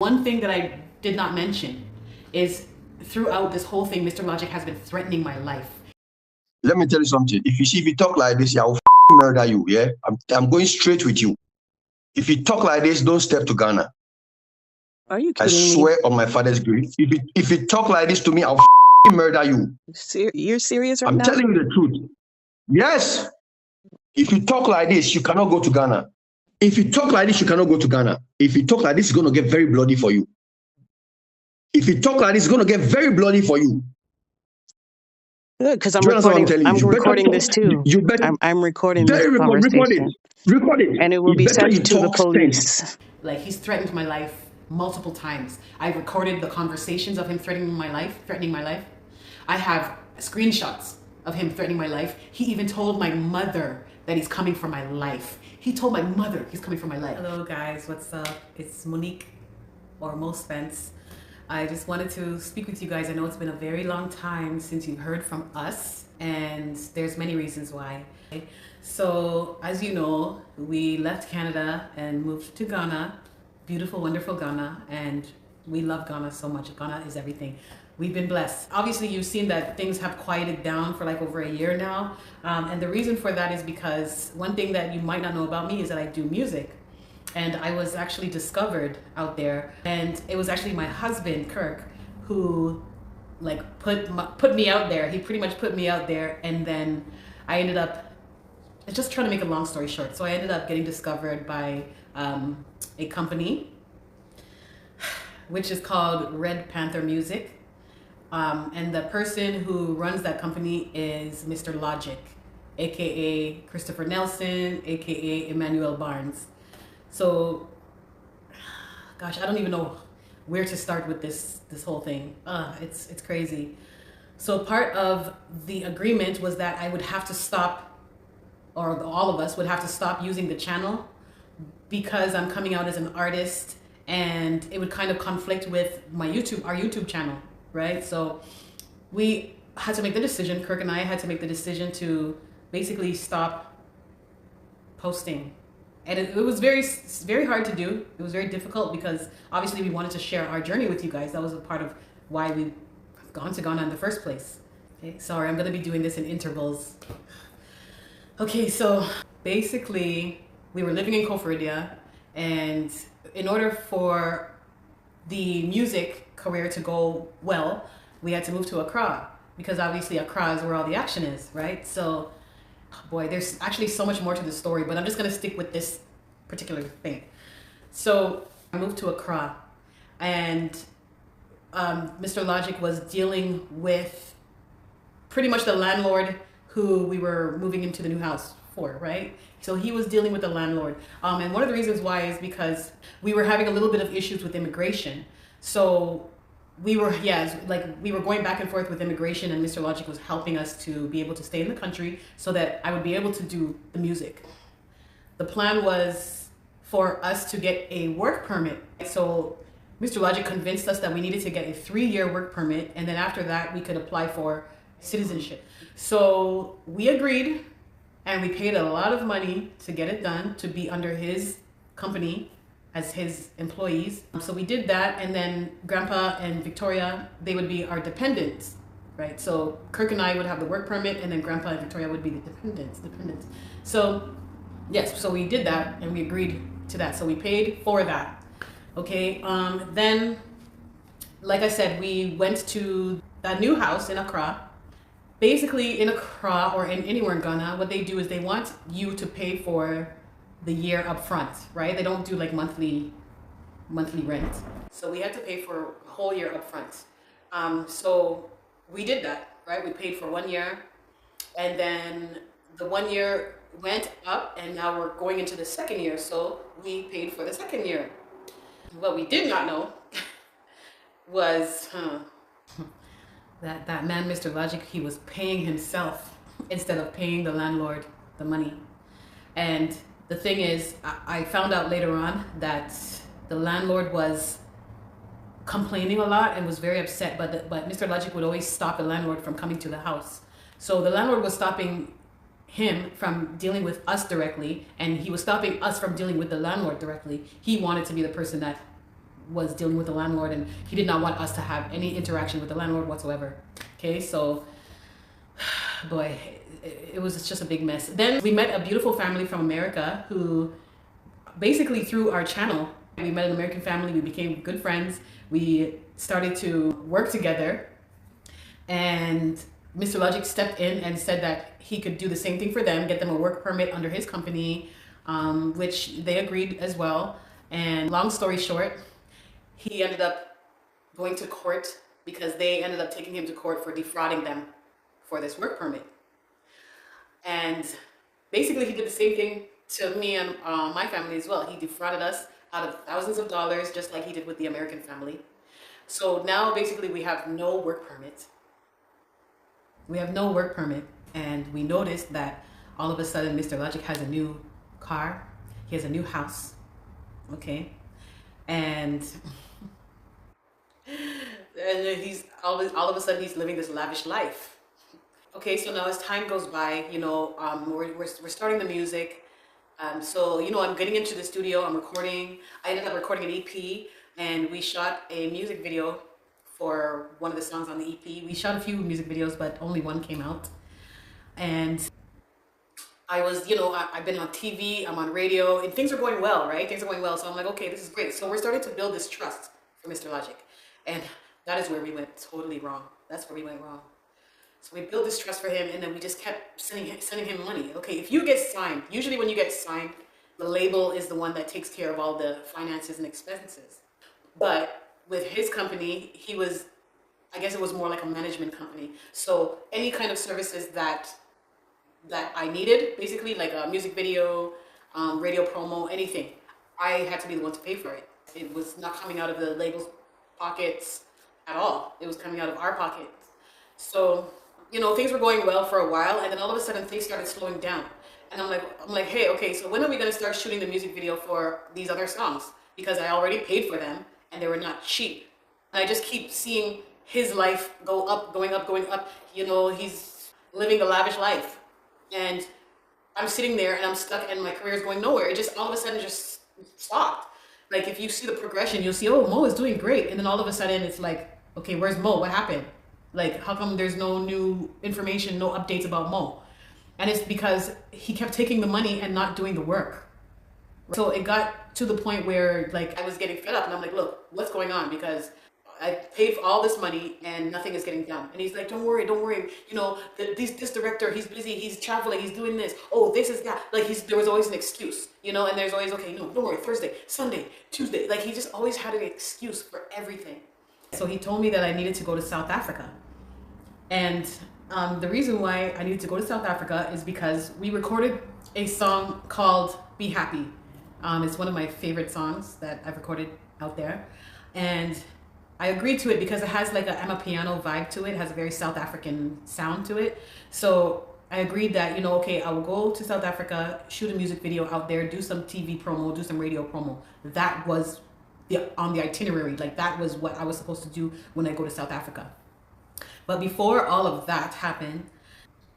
one thing that I did not mention is throughout this whole thing, Mr. Logic has been threatening my life. Let me tell you something. If you talk like this, I'll murder you. Yeah, I'm going straight with you. If you talk like this, don't step to Ghana. Are you kidding I me? swear on my father's grave. If you talk like this to me, I'll murder you. You're serious right I'm now? telling you the truth. Yes. If you talk like this, you cannot go to Ghana. If you talk like this, you cannot go to Ghana. If you talk like this, it's going to get very bloody for you. If you talk like this, it's going to get very bloody for you. Good, because I'm Do you understand what recording. I'm telling you? I'm recording this too. You better. I'm recording this Record conversation, it. Record it. and it will You be better sent you to the talk police. sense. Like, he's threatened my life multiple times. I've recorded the conversations of him threatening my life. I have screenshots of him threatening my life. He even told my mother that he's coming for my life. He told my mother he's coming for my life. Hello guys, what's up? It's Monique, or Mo Spence. I just wanted to speak with you guys. I know it's been a very long time since you heard from us, and there's many reasons why. So, as you know, we left Canada and moved to Ghana, beautiful, wonderful Ghana, and we love Ghana so much. Ghana is everything. We've been blessed. Obviously, you've seen that things have quieted down for like over a year now, and the reason for that is because one thing that you might not know about me is that I do music. And I was actually discovered out there, and it was actually my husband Kirk who like put me out there. He pretty much put me out there, and then I ended up, just trying to make a long story short, so I ended up getting discovered by a company which is called Red Panther Music, and the person who runs that company is Mr. Logic, aka Christopher Nelson, aka Emmanuel Barnes. So, gosh, I don't even know where to start with this whole thing. It's crazy. So part of the agreement was that I would have to stop, or all of us would have to stop using the channel because I'm coming out as an artist, and it would kind of conflict with our YouTube channel, right? So we had to make the decision, Kirk and I had to make the decision to basically stop posting. And it was very hard to do. It was very difficult because obviously we wanted to share our journey with you guys. That was a part of why we've gone to Ghana in the first place. Okay, sorry, I'm gonna be doing this in intervals. Okay, so basically we were living in Koforidua, and in order for the music career to go well, we had to move to Accra, because obviously Accra is where all the action is, right? So, boy, there's actually so much more to the story, but I'm just gonna stick with this particular thing. So I moved to Accra, and Mr. Logic was dealing with pretty much the landlord who we were moving into the new house for, right? So he was dealing with the landlord. And one of the reasons why is because we were having a little bit of issues with immigration. So we were going back and forth with immigration, and Mr. Logic was helping us to be able to stay in the country so that I would be able to do the music. The plan was for us to get a work permit. So Mr. Logic convinced us that we needed to get a 3-year work permit, and then after that we could apply for citizenship. So we agreed, and we paid a lot of money to get it done, to be under his company as his employees. So we did that, and then Grandpa and Victoria, they would be our dependents, right? So Kirk and I would have the work permit, and then Grandpa and Victoria would be the dependents. So yes, so we did that, and we agreed to that. So we paid for that. Okay, then, like I said, we went to that new house in Accra. Basically, in Accra or anywhere in Ghana, what they do is they want you to pay for the year up front, right? They don't do like monthly rent. So we had to pay for a whole year up front. So we did that, right? We paid for 1 year, and then the 1 year went up, and now we're going into the second year. So we paid for the second year. What we did not know was that man, Mr. Logic, he was paying himself instead of paying the landlord the money. And the thing is, I found out later on that the landlord was complaining a lot and was very upset, but Mr. Logic would always stop the landlord from coming to the house. So the landlord was stopping him from dealing with us directly, and he was stopping us from dealing with the landlord directly. He wanted to be the person that was dealing with the landlord, and he did not want us to have any interaction with the landlord whatsoever. Okay, so boy, it was just a big mess. Then we met a beautiful family from America who basically through our channel, we met an American family, we became good friends, we started to work together, and Mr. Logic stepped in and said that he could do the same thing for them, get them a work permit under his company, which they agreed as well. And long story short, he ended up going to court because they ended up taking him to court for defrauding them for this work permit. And basically he did the same thing to me and my family as well. He defrauded us out of thousands of dollars, just like he did with the American family. So now basically we have no work permit. We have no work permit, and we noticed that all of a sudden Mr. Logic has a new car, he has a new house, okay? And he's all of a sudden he's living this lavish life. Okay, so now as time goes by, you know, we're starting the music. So, you know, I'm getting into the studio, I'm recording. I ended up recording an EP, and we shot a music video for one of the songs on the EP. We shot a few music videos, but only one came out. And I was, you know, I've been on TV, I'm on radio, and things are going well, right? Things are going well. So I'm like, okay, this is great. So we're starting to build this trust for Mr. Logic. And that is where we went totally wrong. That's where we went wrong. So we built this trust for him, and then we just kept sending him money. Okay, if you get signed, usually when you get signed, the label is the one that takes care of all the finances and expenses. But with his company, he was, I guess it was more like a management company. So any kind of services that I needed, basically like a music video, radio promo, anything, I had to be the one to pay for it. It was not coming out of the label's pockets at all. It was coming out of our pockets. So, you know, things were going well for a while, and then all of a sudden things started slowing down. And I'm like, hey, okay, so when are we gonna start shooting the music video for these other songs? Because I already paid for them, and they were not cheap. And I just keep seeing his life go up, going up, going up. You know, he's living the lavish life. And I'm sitting there and I'm stuck, and my career is going nowhere. It just all of a sudden just stopped. Like if you see the progression, you'll see, oh, Mo is doing great. And then all of a sudden it's like, okay, where's Mo? What happened? Like, how come there's no new information, no updates about Mo? And it's because he kept taking the money and not doing the work. So it got to the point where like I was getting fed up, and I'm like, look, what's going on? Because I paid for all this money and nothing is getting done. And he's like, don't worry. You know, this director, he's busy, he's traveling, he's doing this. Oh, this is that. Like there was always an excuse, you know, and there's always, okay, no, don't worry, Thursday, Sunday, Tuesday. Like he just always had an excuse for everything. So he told me that I needed to go to South Africa. And the reason why I needed to go to South Africa is because we recorded a song called Be Happy. It's one of my favorite songs that I've recorded out there. And I agreed to it because it has like a Amapiano vibe to it. It has a very South African sound to it. So I agreed that, you know, okay, I will go to South Africa, shoot a music video out there, do some TV promo, do some radio promo. That was on the itinerary. Like that was what I was supposed to do when I go to South Africa. But before all of that happened,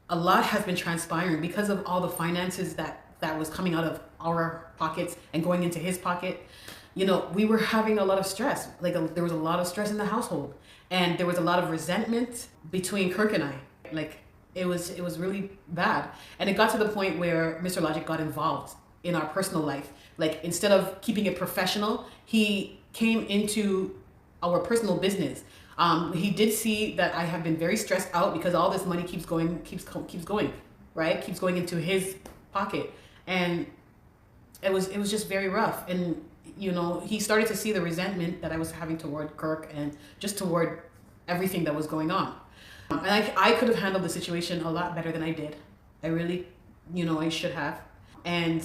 a lot has been transpiring because of all the finances that was coming out of our pockets and going into his pocket. You know, we were having a lot of stress. Like there was a lot of stress in the household, and there was a lot of resentment between Kirk and I. Like it was really bad. And it got to the point where Mr. Logic got involved in our personal life. Like instead of keeping it professional, he came into our personal business. He did see that I have been very stressed out because all this money keeps going, right? Keeps going into his pocket. And it was just very rough. And, you know, he started to see the resentment that I was having toward Kirk and just toward everything that was going on. And I could have handled the situation a lot better than I did. I really, you know, I should have. And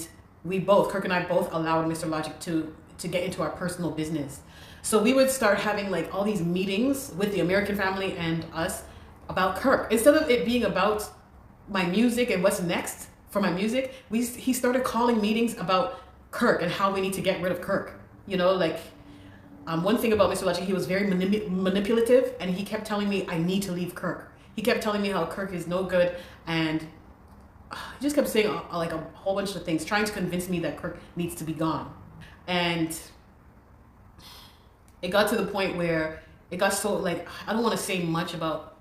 Kirk and I both allowed Mr. Logic to get into our personal business. So we would start having like all these meetings with the American family and us about Kirk. Instead of it being about my music and what's next for my music, he started calling meetings about Kirk and how we need to get rid of Kirk. You know, like one thing about Mr. Logic, he was very manipulative, and he kept telling me I need to leave Kirk. He kept telling me how Kirk is no good, and he just kept saying like a whole bunch of things, trying to convince me that Kirk needs to be gone. And it got to the point where it got so, like, I don't want to say much about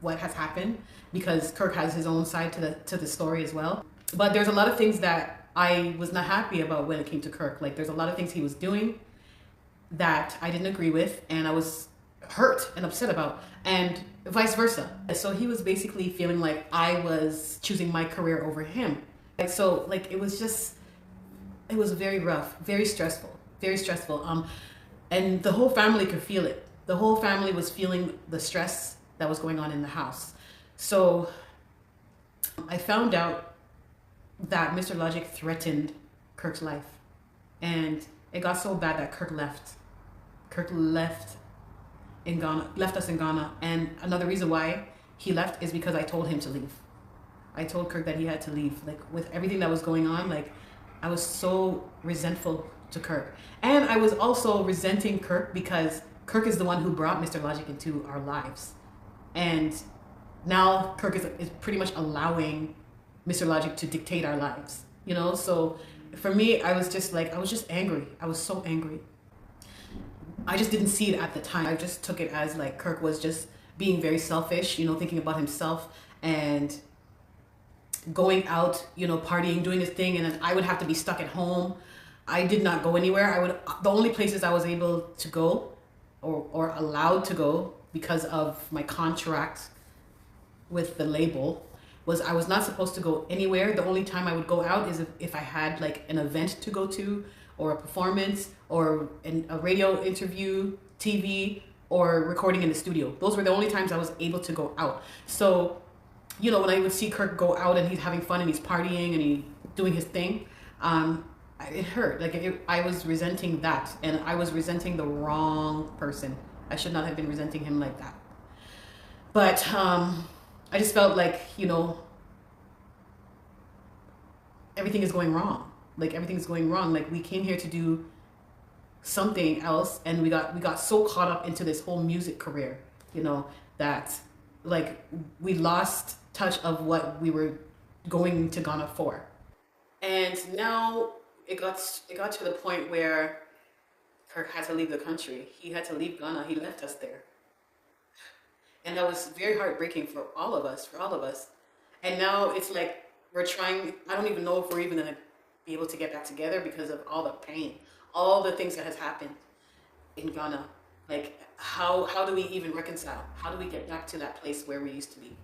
what has happened because Kirk has his own side to the story as well. But there's a lot of things that I was not happy about when it came to Kirk. Like, there's a lot of things he was doing that I didn't agree with, and I was hurt and upset about, and vice versa. So he was basically feeling like I was choosing my career over him. So like it was very rough, very stressful, very stressful. And the whole family could feel it. The whole family was feeling the stress that was going on in the house. So I found out that Mr. Logic threatened Kirk's life, and it got so bad that Kirk left. Kirk left us in Ghana, and another reason why he left is because I told him to leave. I told Kirk that he had to leave. Like, with everything that was going on, like, I was so resentful to Kirk. And I was also resenting Kirk because Kirk is the one who brought Mr. Logic into our lives. And now Kirk is pretty much allowing Mr. Logic to dictate our lives, you know? So for me, I was just angry. I was so angry. I just didn't see it at the time. I just took it as like Kirk was just being very selfish, you know, thinking about himself and going out, you know, partying, doing his thing, and then I would have to be stuck at home. I did not go anywhere. The only places I was able to go or allowed to go because of my contract with the label was I was not supposed to go anywhere. The only time I would go out is if I had like an event to go to, or a performance, or a radio interview, TV, or recording in the studio. Those were the only times I was able to go out. So, you know, when I would see Kirk go out and he's having fun and he's partying and he's doing his thing, it hurt. Like, I was resenting that, and I was resenting the wrong person. I should not have been resenting him like that. But I just felt like, you know, everything is going wrong. Like, everything's going wrong. Like, we came here to do something else, and we got so caught up into this whole music career, you know, that like we lost touch of what we were going to Ghana for. And now it got to the point where Kirk had to leave the country. He had to leave Ghana. He left us there. And that was very heartbreaking for all of us. And now it's like we're trying, I don't even know if we're even going to be able to get back together because of all the pain, all the things that has happened in Ghana. Like, how do we even reconcile? How do we get back to that place where we used to be?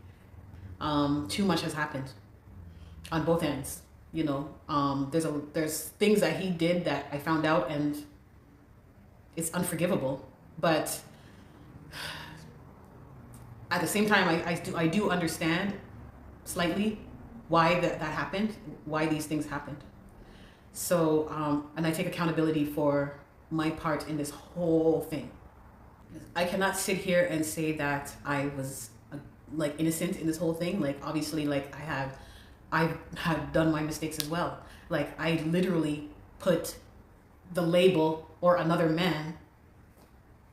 Too much has happened on both ends. You know, there's things that he did that I found out, and it's unforgivable. But at the same time, I do understand slightly why that happened, why these things happened. So, and I take accountability for my part in this whole thing. I cannot sit here and say that I was like innocent in this whole thing. Like, obviously, like I have done my mistakes as well. Like, I literally put the label or another man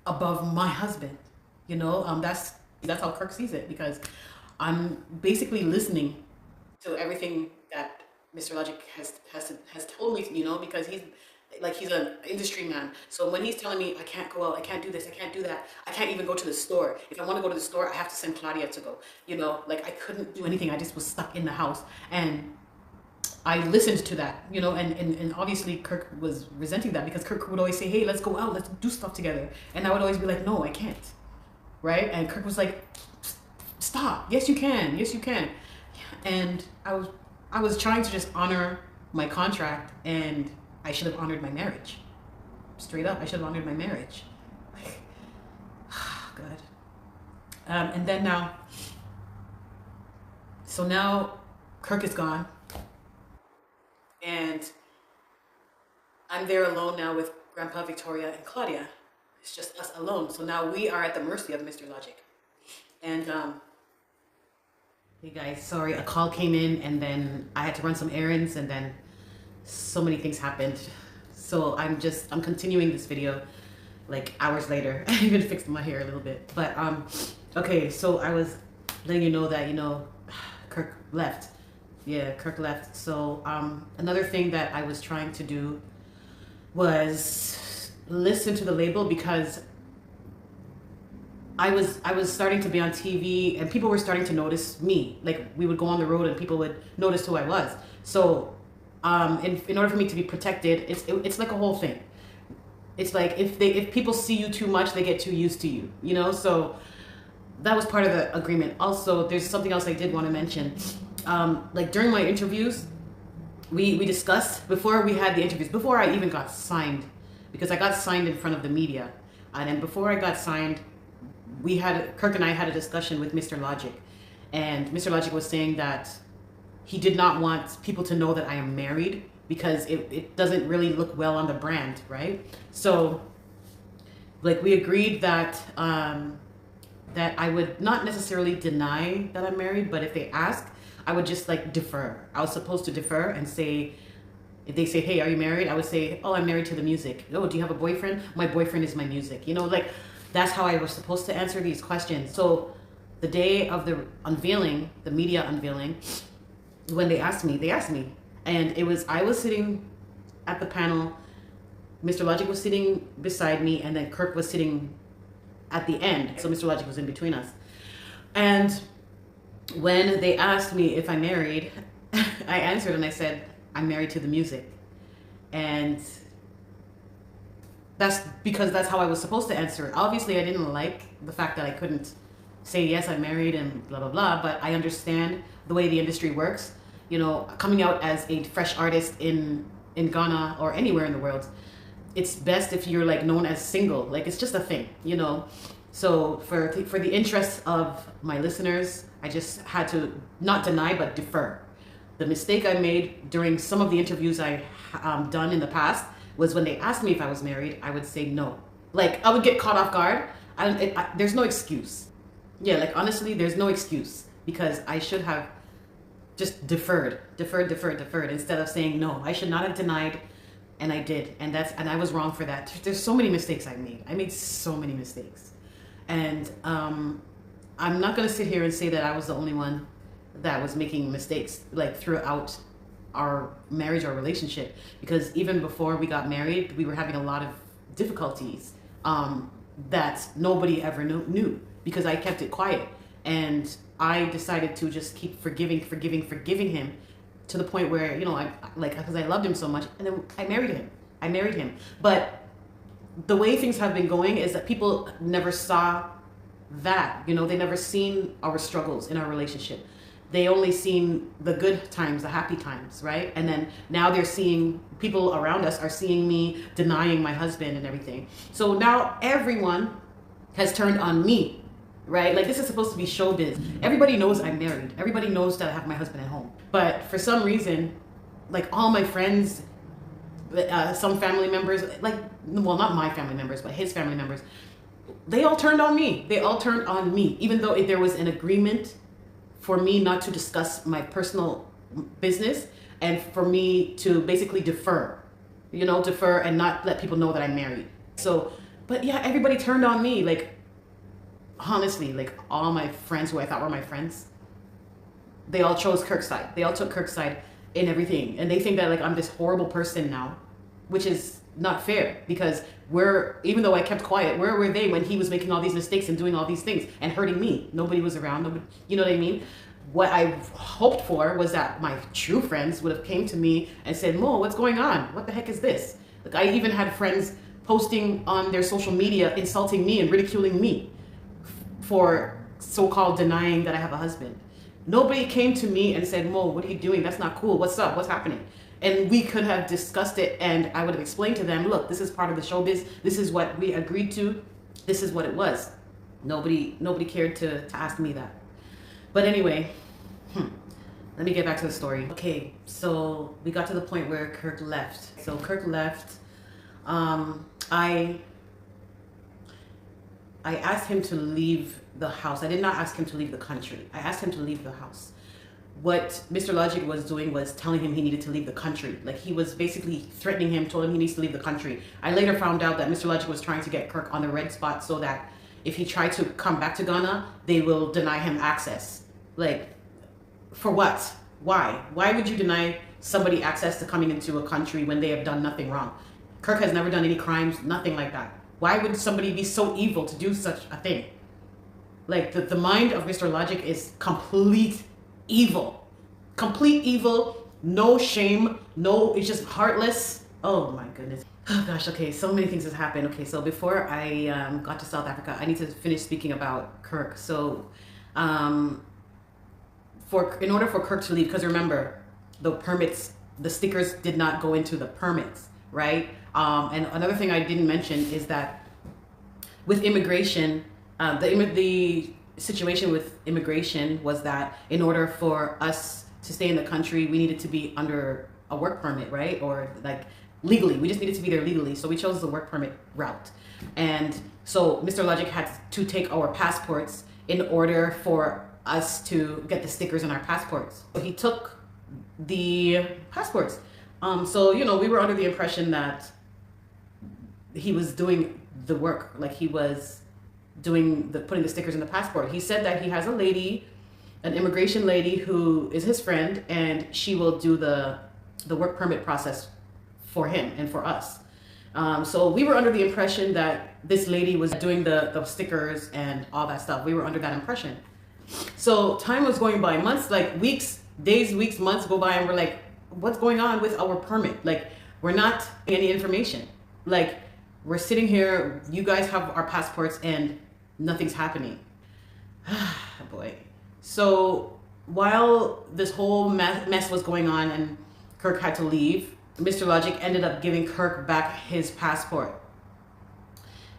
above my husband. You know, that's how Kirk sees it, because I'm basically listening to everything that Mr. Logic has told me, you know, because he's an industry man. So when he's telling me I can't go out, I can't do this, I can't do that, I can't even go to the store. If I want to go to the store, I have to send Claudia to go. You know, like, I couldn't do anything. I just was stuck in the house. And I listened to that, you know, and obviously Kirk was resenting that, because Kirk would always say, hey, let's go out, let's do stuff together. And I would always be like, no, I can't. Right? And Kirk was like, stop. Yes, you can. Yes, you can. And I was trying to just honor my contract, and I should have honored my marriage. Straight up, I should have honored my marriage. Like, God. And then now, so now Kirk is gone, and I'm there alone now with Grandpa, Victoria, and Claudia. It's just us alone. So now we are at the mercy of Mr. Logic. And hey guys, sorry, a call came in, and then I had to run some errands, and then so many things happened. So I'm continuing this video like hours later. I even fixed my hair a little bit. But okay, so I was letting you know that, you know, Kirk left. Yeah, Kirk left. So another thing that I was trying to do was listen to the label because I was starting to be on TV and people were starting to notice me. Like we would go on the road and people would notice who I was. So in order for me to be protected, it's like a whole thing. It's like if people see you too much, they get too used to you, you know? So that was part of the agreement. Also, there's something else I did want to mention. Like during my interviews, we discussed before we had the interviews, before I even got signed, because I got signed in front of the media. And then before I got signed, Kirk and I had a discussion with Mr. Logic. And Mr. Logic was saying that he did not want people to know that I am married because it doesn't really look well on the brand, right? So like we agreed that that I would not necessarily deny that I'm married, but if they ask, I would just like defer. I was supposed to defer and say, if they say, hey, are you married? I would say, oh, I'm married to the music. Oh, do you have a boyfriend? My boyfriend is my music. You know, like that's how I was supposed to answer these questions. So the day of the unveiling, the media unveiling, when they asked me, and I was sitting at the panel, Mr. Logic was sitting beside me, and then Kirk was sitting at the end. So Mr. Logic was in between us. And when they asked me if I'm married, I answered and I said, I'm married to the music. And that's because that's how I was supposed to answer it. Obviously, I didn't like the fact that I couldn't say, yes, I'm married and blah, blah, blah. But I understand the way the industry works. You know, coming out as a fresh artist in Ghana or anywhere in the world, it's best if you're like known as single. Like it's just a thing, you know. So for the interest of my listeners, I just had to not deny but defer. The mistake I made during some of the interviews I done in the past was when they asked me if I was married, I would say no. Like I would get caught off guard. There's no excuse. Yeah, like honestly, there's no excuse because I should have just deferred instead of saying no. I should not have denied, and I did, and I was wrong for that. There's so many mistakes I made. I made so many mistakes, and I'm not gonna sit here and say that I was the only one that was making mistakes like throughout our marriage or relationship, because even before we got married, we were having a lot of difficulties that nobody ever knew because I kept it quiet. And I decided to just keep forgiving him to the point where, you know, because I loved him so much, and then I married him. But the way things have been going is that people never saw that, you know, they never seen our struggles in our relationship. They only seen the good times, the happy times, right? And then now they're seeing, people around us are seeing me denying my husband and everything. So now everyone has turned on me, right? Like this is supposed to be showbiz. Everybody knows I'm married. Everybody knows that I have my husband at home. But for some reason, like all my friends, some family members, like, well, not my family members, but his family members, they all turned on me. They all turned on me, even though there was an agreement for me not to discuss my personal business and for me to basically defer and not let people know that I'm married. So, but yeah, everybody turned on me. Like, honestly, like all my friends who I thought were my friends, they all chose Kirk's side. They all took Kirk's side in everything. And they think that like I'm this horrible person now, which is not fair because even though I kept quiet, where were they when he was making all these mistakes and doing all these things and hurting me? Nobody was around. Nobody, you know what I mean? What I hoped for was that my true friends would have came to me and said, Mo, what's going on? What the heck is this? Like I even had friends posting on their social media, insulting me and ridiculing me for so-called denying that I have a husband. Nobody came to me and said, Mo, what are you doing? That's not cool. What's up? What's happening? And we could have discussed it and I would have explained to them, look, this is part of the showbiz. This is what we agreed to. This is what it was. Nobody cared to ask me that. But anyway, let me get back to the story. Okay, so we got to the point where Kirk left. So Kirk left. I asked him to leave the house. I did not ask him to leave the country. I asked him to leave the house. What Mr. Logic was doing was telling him he needed to leave the country. Like he was basically threatening him, told him he needs to leave the country. I later found out that Mr. Logic was trying to get Kirk on the red spot so that if he tried to come back to Ghana, they will deny him access. Like, for what? Why? Why would you deny somebody access to coming into a country when they have done nothing wrong? Kirk has never done any crimes, nothing like that. Why would somebody be so evil to do such a thing? Like, the mind of Mr. Logic is complete evil. Complete evil, no shame, no, it's just heartless. Oh my goodness. Oh gosh, okay, so many things has happened. Okay, so before I got to South Africa, I need to finish speaking about Kirk. So, in order for Kirk to leave, because remember, the permits, the stickers did not go into the permits, right? And another thing I didn't mention is that with immigration, the situation with immigration was that in order for us to stay in the country, we needed to be under a work permit, right? Or like legally, we just needed to be there legally. So we chose the work permit route. And so Mr. Logic had to take our passports in order for us to get the stickers on our passports. So he took the passports. So, you know, we were under the impression that he was doing the work, like he was doing putting the stickers in the passport. He said that he has a lady, an immigration lady who is his friend, and she will do the work permit process for him and for us. So we were under the impression that this lady was doing the stickers and all that stuff. We were under that impression. So time was going by, months, like weeks, days, weeks, months go by, and we're like, what's going on with our permit? Like, we're not getting any information. Like, we're sitting here, you guys have our passports, and nothing's happening. Boy. So while this whole mess was going on and Kirk had to leave, Mr. Logic ended up giving Kirk back his passport.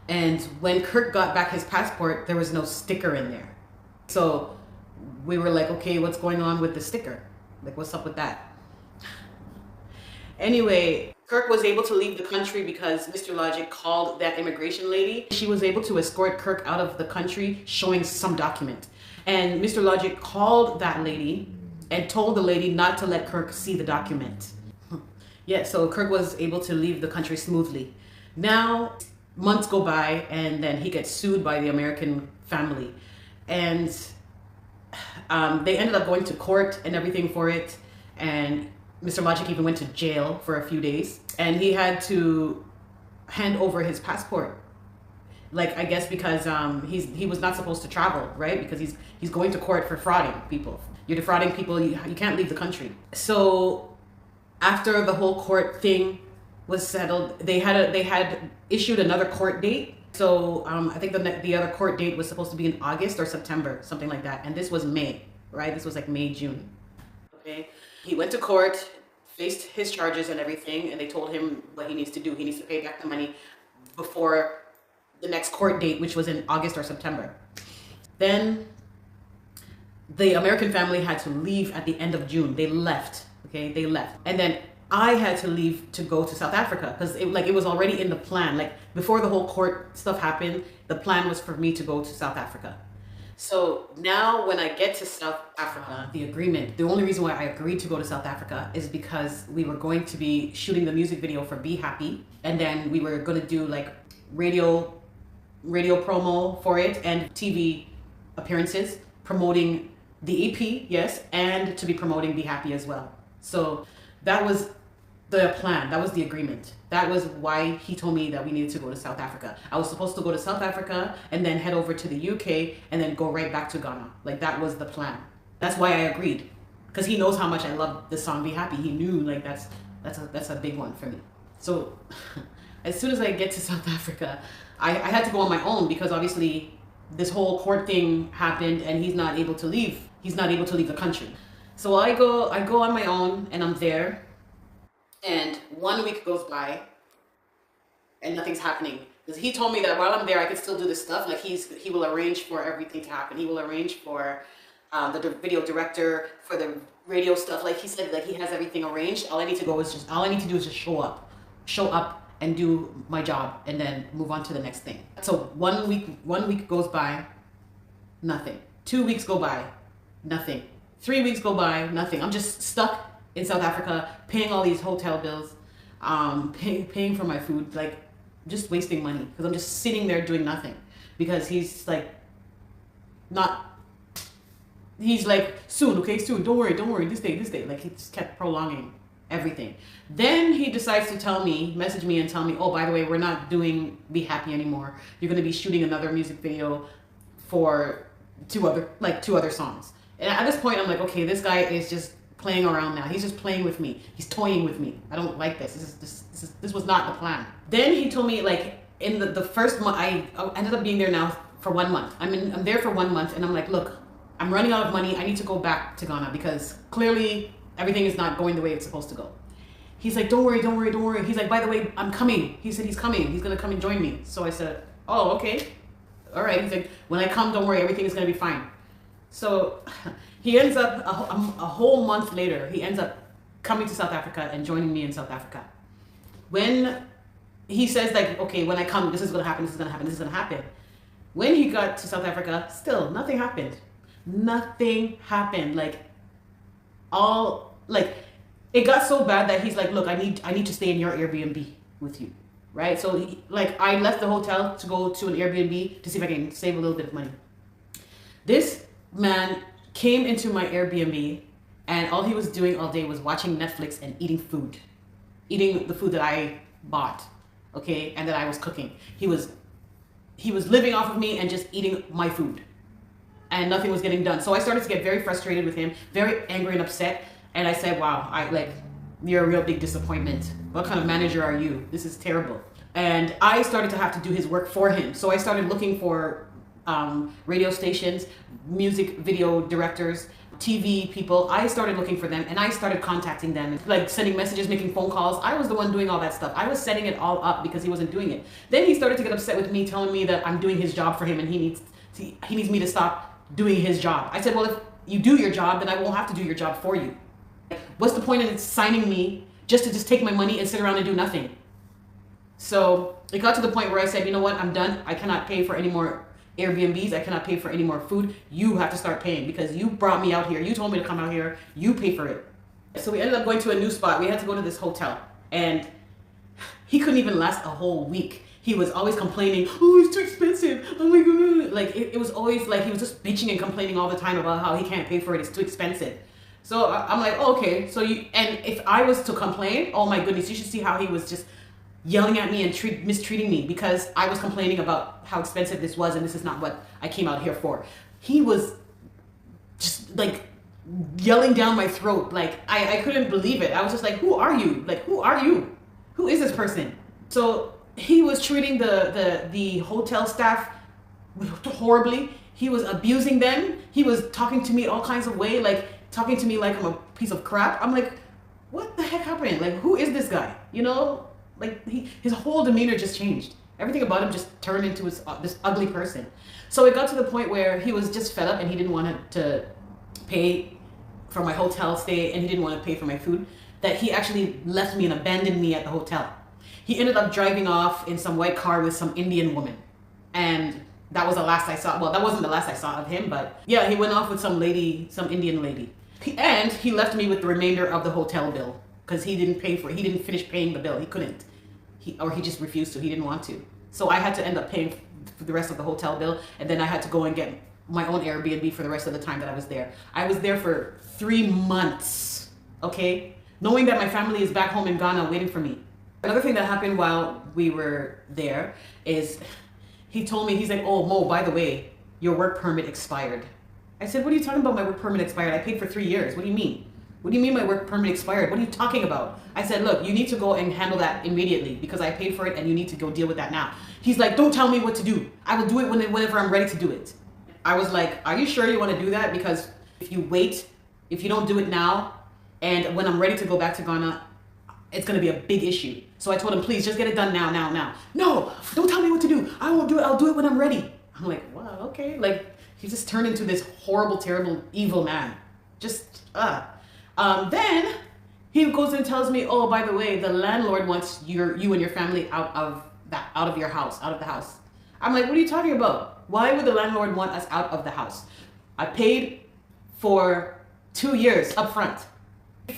And when Kirk got back his passport, there was no sticker in there. So we were like, okay, what's going on with the sticker? Like, what's up with that? Anyway, Kirk was able to leave the country because Mr. Logic called that immigration lady. She was able to escort Kirk out of the country showing some document. And Mr. Logic called that lady and told the lady not to let Kirk see the document. Yeah, so Kirk was able to leave the country smoothly. Now, months go by, and then he gets sued by the American family. And they ended up going to court and everything for it. And Mr. Logic even went to jail for a few days. And he had to hand over his passport. Like, I guess because he was not supposed to travel, right? Because he's going to court for frauding people. You're defrauding people, you can't leave the country. So after the whole court thing was settled, they had issued another court date. So I think the other court date was supposed to be in August or September, something like that. And this was May, right? This was like May, June. Okay. He went to court, faced his charges and everything, and they told him what he needs to do. He needs to pay back the money before the next court date, which was in August or September. Then the American family had to leave at the end of June. They left, okay? They left. And then I had to leave to go to South Africa because it was already in the plan. Like, before the whole court stuff happened, the plan was for me to go to South Africa. So now when I get to South Africa, the only reason why I agreed to go to South Africa is because we were going to be shooting the music video for Be Happy. And then we were going to do like radio promo for it and TV appearances promoting the EP, yes, and to be promoting Be Happy as well. So that was the plan. That was the agreement. That was why he told me that we needed to go to South Africa. I was supposed to go to South Africa and then head over to the UK and then go right back to Ghana. Like, that was the plan. That's why I agreed, because he knows how much I love the song Be Happy. He knew, like, that's a big one for me. So as soon as I get to South Africa, I had to go on my own because obviously this whole court thing happened and he's not able to leave. He's not able to leave the country. So I go on my own and I'm there. And 1 week goes by and nothing's happening. Because he told me that while I'm there, I could still do this stuff. Like, he will arrange for everything to happen. He will arrange for the video director, for the radio stuff. Like, he said, like, he has everything arranged. All I need to do is just show up and do my job and then move on to the next thing. So 1 week goes by, nothing. 2 weeks go by, nothing. 3 weeks go by, nothing. I'm just stuck in South Africa, paying all these hotel bills, paying for my food, like, just wasting money because I'm just sitting there doing nothing because he's like, soon, okay, soon, don't worry, this day. Like, he just kept prolonging everything. Then he decides to message me and tell me, oh, by the way, we're not doing Be Happy anymore. You're going to be shooting another music video for two other songs. And at this point, I'm like, okay, this guy is just playing around now. He's just playing with me. He's toying with me. I don't like this. This was not the plan. Then he told me, like, in the first month, I ended up being there now for 1 month. I'm there for 1 month, and I'm like, look, I'm running out of money. I need to go back to Ghana because clearly everything is not going the way it's supposed to go. He's like, don't worry. He's like, by the way, I'm coming. He said he's coming. He's going to come and join me. So I said, oh, okay. All right. He's like, when I come, don't worry. Everything is going to be fine. So he ends up, a whole month later, he ends up coming to South Africa and joining me in South Africa. When he says, like, okay, when I come, this is going to happen, this is going to happen, this is going to happen. When he got to South Africa, still, nothing happened. Nothing happened. It got so bad that he's like, look, I need to stay in your Airbnb with you, right? So I left the hotel to go to an Airbnb to see if I can save a little bit of money. This man came into my Airbnb, and all he was doing all day was watching Netflix and eating the food that I bought, okay, and that I was cooking. He was living off of me and just eating my food, and nothing was getting done. So I started to get very frustrated with him, very angry and upset. And I said, wow, you're a real big disappointment. What kind of manager are you? This is terrible. And I started to have to do his work for him. So I started looking for radio stations, music video directors, TV people. I started looking for them, and I started contacting them, like sending messages, making phone calls. I was the one doing all that stuff. I was setting it all up because he wasn't doing it. Then he started to get upset with me, telling me that I'm doing his job for him and he needs me to stop doing his job. I said, well, if you do your job, then I won't have to do your job for you. What's the point in signing me just to take my money and sit around and do nothing? So it got to the point where I said, you know what, I'm done. I cannot pay for any more Airbnbs. I cannot pay for any more food. You have to start paying because you brought me out here. You told me to come out here. You pay for it. So we ended up going to a new spot. We had to go to this hotel, and he couldn't even last a whole week. He was always complaining, oh, it's too expensive. Oh my God. It was always like he was just bitching and complaining all the time about how he can't pay for it. It's too expensive. So I'm like, oh, okay. And if I was to complain, oh my goodness, you should see how he was just yelling at me and mistreating me because I was complaining about how expensive this was and this is not what I came out here for. He was just yelling down my throat. I couldn't believe it. I was just like, who are you? Who are you? Who is this person? So he was treating the hotel staff horribly. He was abusing them. He was talking to me all kinds of ways, talking to me like I'm a piece of crap. I'm like, what the heck happened? Who is this guy? You know, his whole demeanor just changed. Everything about him just turned into this ugly person. So it got to the point where he was just fed up and he didn't want to pay for my hotel stay and he didn't want to pay for my food, that he actually left me and abandoned me at the hotel. He ended up driving off in some white car with some Indian woman. And that was the last I saw. Well, that wasn't the last I saw of him, but yeah, he went off with some Indian lady. And he left me with the remainder of the hotel bill because he didn't finish paying the bill. He couldn't. He just refused to. He didn't want to. So I had to end up paying for the rest of the hotel bill, and then I had to go and get my own Airbnb for the rest of the time that I was there. I was there for 3 months, okay? Knowing that my family is back home in Ghana waiting for me. Another thing that happened while we were there is he told me, he's like, oh, Mo, by the way, your work permit expired. I said, what are you talking about? My work permit expired. I paid for 3 years. What do you mean? What do you mean my work permit expired? What are you talking about? I said, look, you need to go and handle that immediately because I paid for it and you need to go deal with that now. He's like, don't tell me what to do. I will do it whenever I'm ready to do it. I was like, are you sure you want to do that? Because if you wait, if you don't do it now, and when I'm ready to go back to Ghana, it's going to be a big issue. So I told him, please, just get it done now. No, don't tell me what to do. I won't do it. I'll do it when I'm ready. I'm like, wow, okay. He just turned into this horrible, terrible, evil man. Then he goes and tells me, oh, by the way, the landlord wants you and your family out of the house. I'm like, what are you talking about? Why would the landlord want us out of the house? I paid for 2 years up front.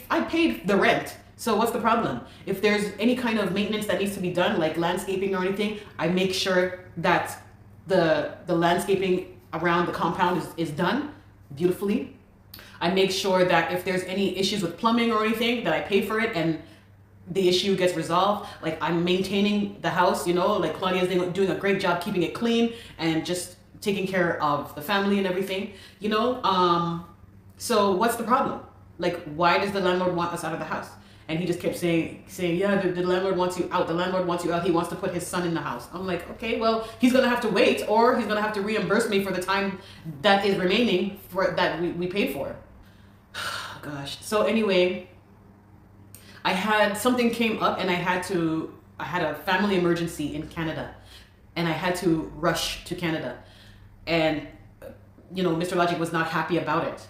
I paid the rent. So what's the problem? If there's any kind of maintenance that needs to be done, like landscaping or anything, I make sure that the landscaping around the compound is done beautifully. I make sure that if there's any issues with plumbing or anything, that I pay for it and the issue gets resolved. Like, I'm maintaining the house, you know, like Claudia's doing a great job keeping it clean and just taking care of the family and everything, you know. So what's the problem? Like, why does the landlord want us out of the house? And he just kept saying, yeah, the landlord wants you out. The landlord wants you out. He wants to put his son in the house. I'm like, okay, well, he's going to have to wait, or he's going to have to reimburse me for the time that is remaining for that we paid for. Gosh. So anyway, I had something came up and I had a family emergency in Canada and I had to rush to Canada. And, you know, Mr. Logic was not happy about it.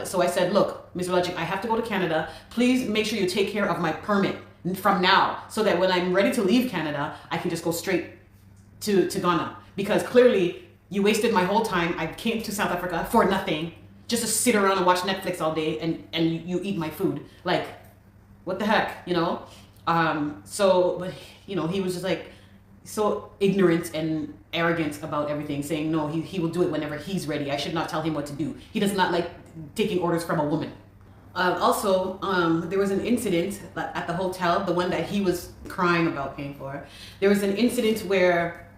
So I said, look, Mr. Logic, I have to go to Canada. Please make sure you take care of my permit from now so that when I'm ready to leave Canada, I can just go straight to Ghana. Because clearly you wasted my whole time. I came to South Africa for nothing, just to sit around and watch Netflix all day and you eat my food. Like, what the heck, you know? But, you know, he was just like so ignorant and arrogant about everything, saying, no, he will do it whenever he's ready. I should not tell him what to do. He does not like taking orders from a woman. Also, there was an incident at the hotel, the one that he was crying about paying for. There was an incident where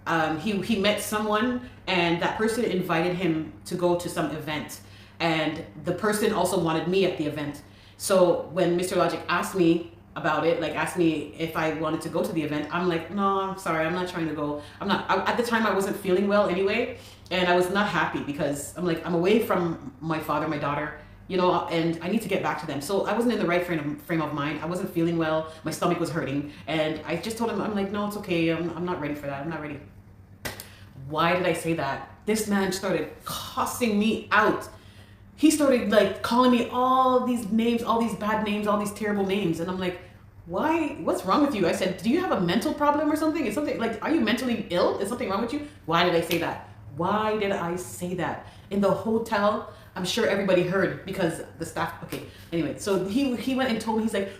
he met someone and that person invited him to go to some event. And the person also wanted me at the event. So when Mr. Logic asked me about it, like asked me if I wanted to go to the event, I'm like, no, I'm sorry, I'm not trying to go. At the time I wasn't feeling well anyway. And I was not happy because I'm like, I'm away from my father, my daughter, you know, and I need to get back to them. So I wasn't in the right frame of mind. I wasn't feeling well. My stomach was hurting. And I just told him, I'm like, no, it's okay. I'm not ready for that. I'm not ready. Why did I say that? This man started cussing me out. He started like calling me all these names, all these bad names, all these terrible names. And I'm like, why? What's wrong with you? I said, do you have a mental problem or something? Is something like, are you mentally ill? Is something wrong with you? Why did I say that? Why did I say that? In the hotel, I'm sure everybody heard because the staff, okay. Anyway, so he went and told me, he's like,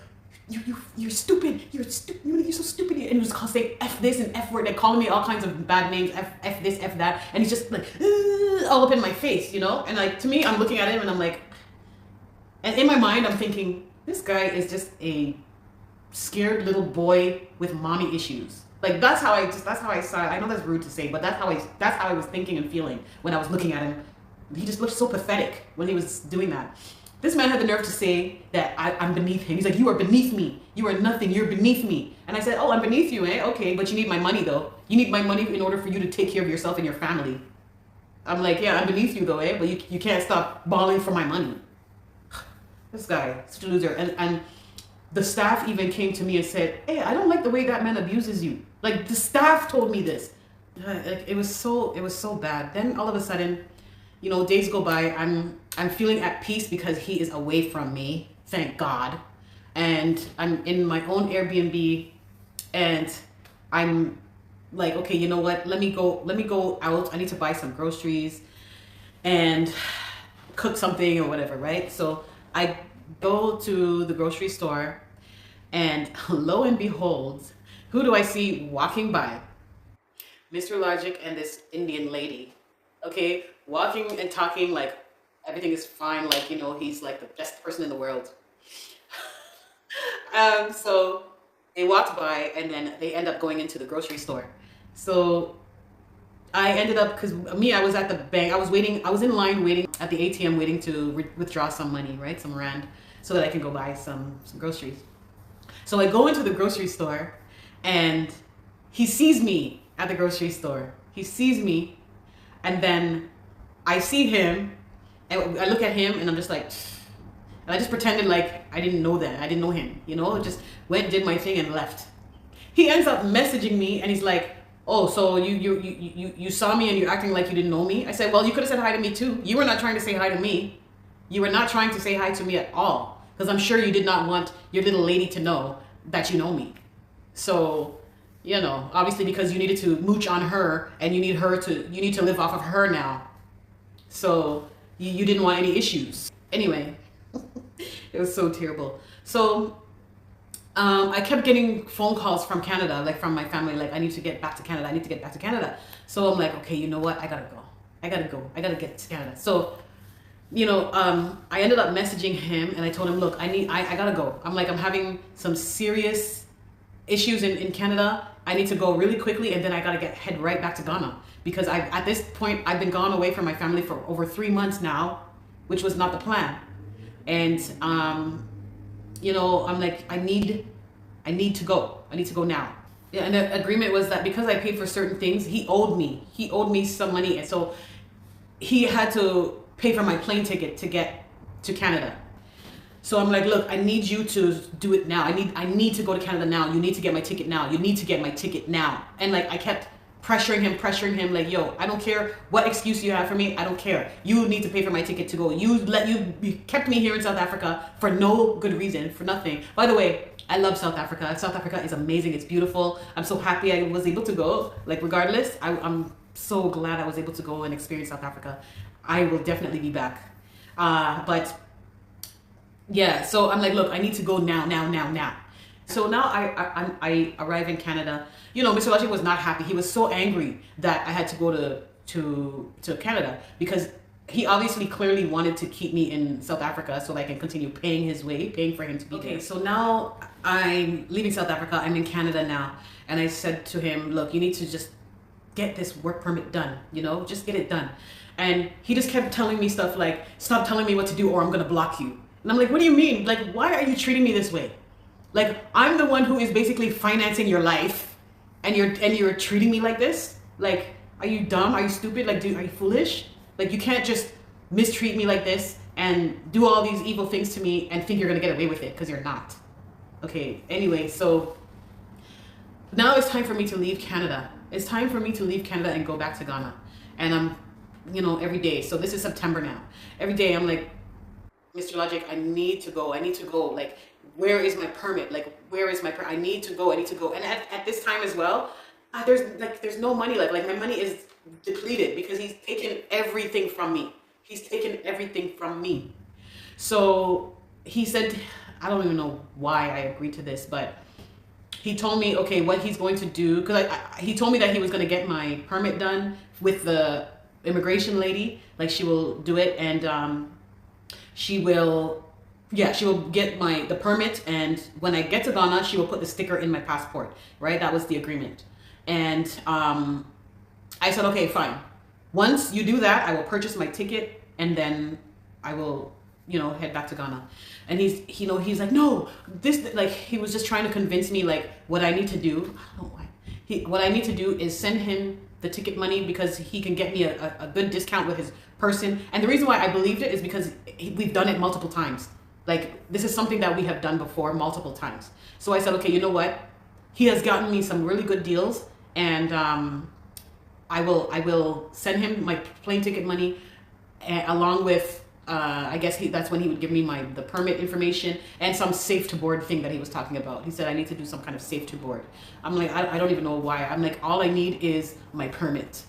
you're stupid. You're stupid. You're so stupid. And he was saying F this and F word and calling me all kinds of bad names, F this, F that. And he's just like, all up in my face, you know? And like, to me, I'm looking at him and I'm like, and in my mind, I'm thinking, this guy is just a scared little boy with mommy issues. Like, that's how I saw it. I know that's rude to say, but that's how I was thinking and feeling when I was looking at him. He just looked so pathetic when he was doing that. This man had the nerve to say that I'm beneath him. He's like, you are beneath me. You are nothing. You're beneath me. And I said, oh, I'm beneath you, eh? Okay, but you need my money, though. You need my money in order for you to take care of yourself and your family. I'm like, yeah, I'm beneath you, though, eh? But you can't stop bawling for my money. This guy, such a loser. And the staff even came to me and said, hey, I don't like the way that man abuses you. Like, the staff told me this. Like, it was so bad. Then all of a sudden, you know, days go by, I'm feeling at peace because he is away from me, thank God. And I'm in my own Airbnb and I'm like, okay, you know what? Let me go out. I need to buy some groceries and cook something or whatever, right? So I go to the grocery store and lo and behold, who do I see walking by? Mr. Logic and this Indian lady, okay? Walking and talking like everything is fine, like, you know, he's like the best person in the world. So they walked by and then they end up going into the grocery store. So I ended up, because I was at the bank, I was in line waiting at the ATM waiting to withdraw some money, right? Some rand, so that I can go buy some groceries. So I go into the grocery store and he sees me at the grocery store. He sees me and then I see him and I look at him and I'm just like, and I just pretended like I didn't know that. I didn't know him, you know, just went, did my thing and left. He ends up messaging me and he's like, oh, so you saw me and you're acting like you didn't know me? I said, well, you could have said hi to me too. You were not trying to say hi to me. You were not trying to say hi to me at all. Because I'm sure you did not want your little lady to know that you know me. So, you know, obviously because you needed to mooch on her and you need to live off of her now. So you didn't want any issues. Anyway, it was so terrible. So I kept getting phone calls from Canada, like from my family, like I need to get back to Canada. I need to get back to Canada. So I'm like, okay, you know what? I gotta go. I gotta get to Canada. So I ended up messaging him and I told him, look, I gotta go. I'm like, I'm having some serious issues in Canada. I need to go really quickly and then I gotta head right back to Ghana because at this point I've been gone away from my family for over 3 months now, which was not the plan. And I'm like, I need to go. I need to go now. Yeah, and the agreement was that because I paid for certain things, he owed me some money, and so he had to pay for my plane ticket to get to Canada. So I'm like, look, I need you to do it now. I need to go to Canada now. You need to get my ticket now. You need to get my ticket now. And like I kept pressuring him like, yo, I don't care what excuse you have for me. I don't care. You need to pay for my ticket to go. You kept me here in South Africa for no good reason, for nothing. By the way, I love South Africa. South Africa is amazing. It's beautiful. I'm so happy I was able to go. Like regardless, I'm so glad I was able to go and experience South Africa. I will definitely be back. But yeah, so I'm like, look, I need to go now. So now I arrive in Canada. Mr. Logic was not happy. He was so angry that I had to go to Canada because he obviously clearly wanted to keep me in South Africa so that I can continue paying for him to be there. So now I'm leaving South Africa. I'm in Canada now. And I said to him, look, you need to just get this work permit done, just get it done. And he just kept telling me stuff like, stop telling me what to do or I'm going to block you. And I'm like, what do you mean? Like, why are you treating me this way? Like, I'm the one who is basically financing your life and you're treating me like this? Like, are you dumb? Are you stupid? Like, are you foolish? Like, you can't just mistreat me like this and do all these evil things to me and think you're going to get away with it because you're not. Okay, anyway, so now it's time for me to leave Canada. It's time for me to leave Canada and go back to Ghana. And I'm, every day. So this is September now. Every day I'm like, Mr. Logic, I need to go. Like, where is my permit? Like, where is my permit? I need to go. And at this time as well, there's no money. Like my money is depleted because he's taken everything from me. So he said, I don't even know why I agreed to this, but he told me, okay, what he's going to do, because he told me that he was going to get my permit done with the immigration lady. Like, she will do it, and she will get the permit, and when I get to Ghana, she will put the sticker in my passport, right? That was the agreement. And I said, okay, fine. Once you do that, I will purchase my ticket, and then I will, head back to Ghana. And he's like, no, he was just trying to convince me, like, what I need to do. I don't know why. What I need to do is send him the ticket money because he can get me a good discount with his person. And the reason why I believed it is because we've done it multiple times. Like, this is something that we have done before multiple times. So I said, okay, you know what? He has gotten me some really good deals, and I will send him my plane ticket money along with I guess that's when he would give me the permit information and some safe to board thing that he was talking about. He said I need to do some kind of safe to board. I'm like, I don't even know why. I'm like, all I need is my permit.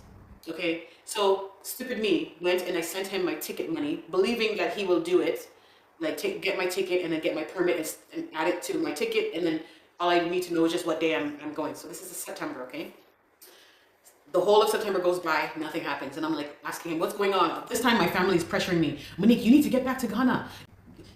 Okay, so stupid me went and I sent him my ticket money, believing that he will do it, like get my ticket and then get my permit and add it to my ticket, and then all I need to know is just what day I'm going. So this is September, okay? The whole of September goes by, nothing happens. And I'm like asking him, what's going on? This time my family is pressuring me. Monique, you need to get back to Ghana.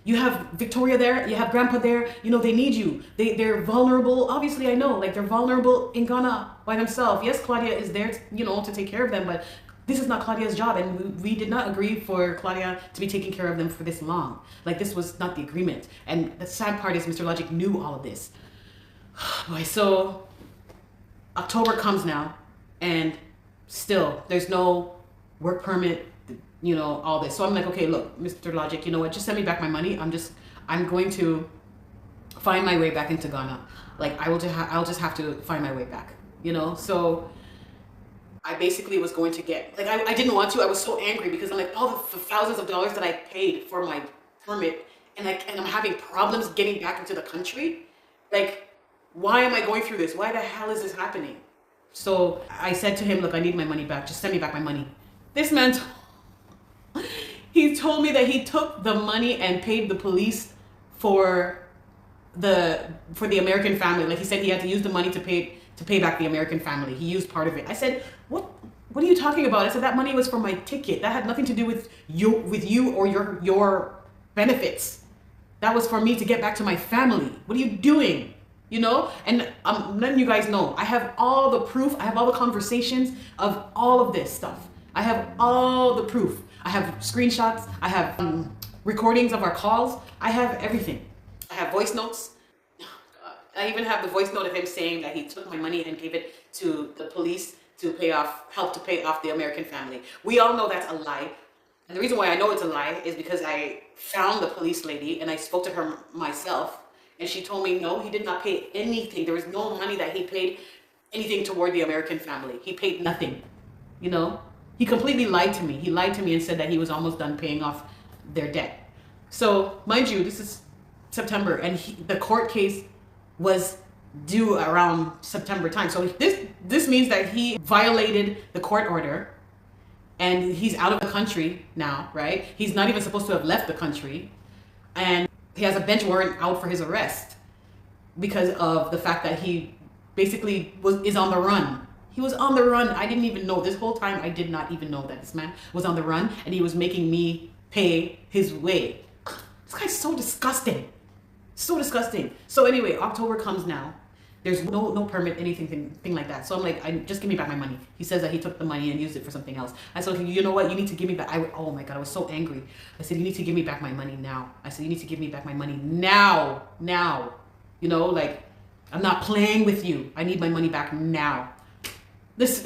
You have Victoria there, you have Grandpa there, they need you. They're vulnerable. Obviously, I know, like, they're vulnerable in Ghana by themselves. Yes, Claudia is there, to take care of them, but this is not Claudia's job, and we did not agree for Claudia to be taking care of them for this long. Like, this was not the agreement. And the sad part is Mr. Logic knew all of this. Boy, so October comes now, and still there's no work permit, all this. So I'm like, okay, look, Mr. Logic, you know what, just send me back my money. I'm going to find my way back into Ghana. Like, I'll just have to find my way back, So I basically was going to get, like, I didn't want to. I was so angry because I'm like, all the thousands of dollars that I paid for my permit, and I'm having problems getting back into the country. Like, why am I going through this? Why the hell is this happening? So I said to him, look, I need my money back. Just send me back my money. This man, he told me that he took the money and paid the police for the American family. Like, he said he had to use the money to to pay back the American family. He used part of it. I said, what are you talking about? I said, that money was for my ticket. That had nothing to do with you or your benefits. That was for me to get back to my family. What are you doing? You know? And I'm letting you guys know, I have all the proof. I have all the conversations of all of this stuff. I have all the proof. I have screenshots. I have recordings of our calls. I have everything. I have voice notes. I even have the voice note of him saying that he took my money and gave it to the police to help to pay off the American family. We all know that's a lie. And the reason why I know it's a lie is because I found the police lady and I spoke to her myself. And she told me, no, he did not pay anything. There was no money that he paid anything toward the American family. He paid nothing, you know? He completely lied to me. He lied to me and said that he was almost done paying off their debt. So, mind you, this is September, and the court case was due around September time. So this means that he violated the court order, and he's out of the country now, right? He's not even supposed to have left the country, and he has a bench warrant out for his arrest because of the fact that he basically is on the run. He was on the run. I didn't even know. This whole time, I did not even know that this man was on the run and he was making me pay his way. This guy's so disgusting. So disgusting. So anyway, October comes now. There's no permit, anything like that. So I'm like, just give me back my money. He says that he took the money and used it for something else. I said, okay, you know what? You need to give me back. Oh my God, I was so angry. I said, you need to give me back my money now. I said, you need to give me back my money now. You know, like, I'm not playing with you. I need my money back now. This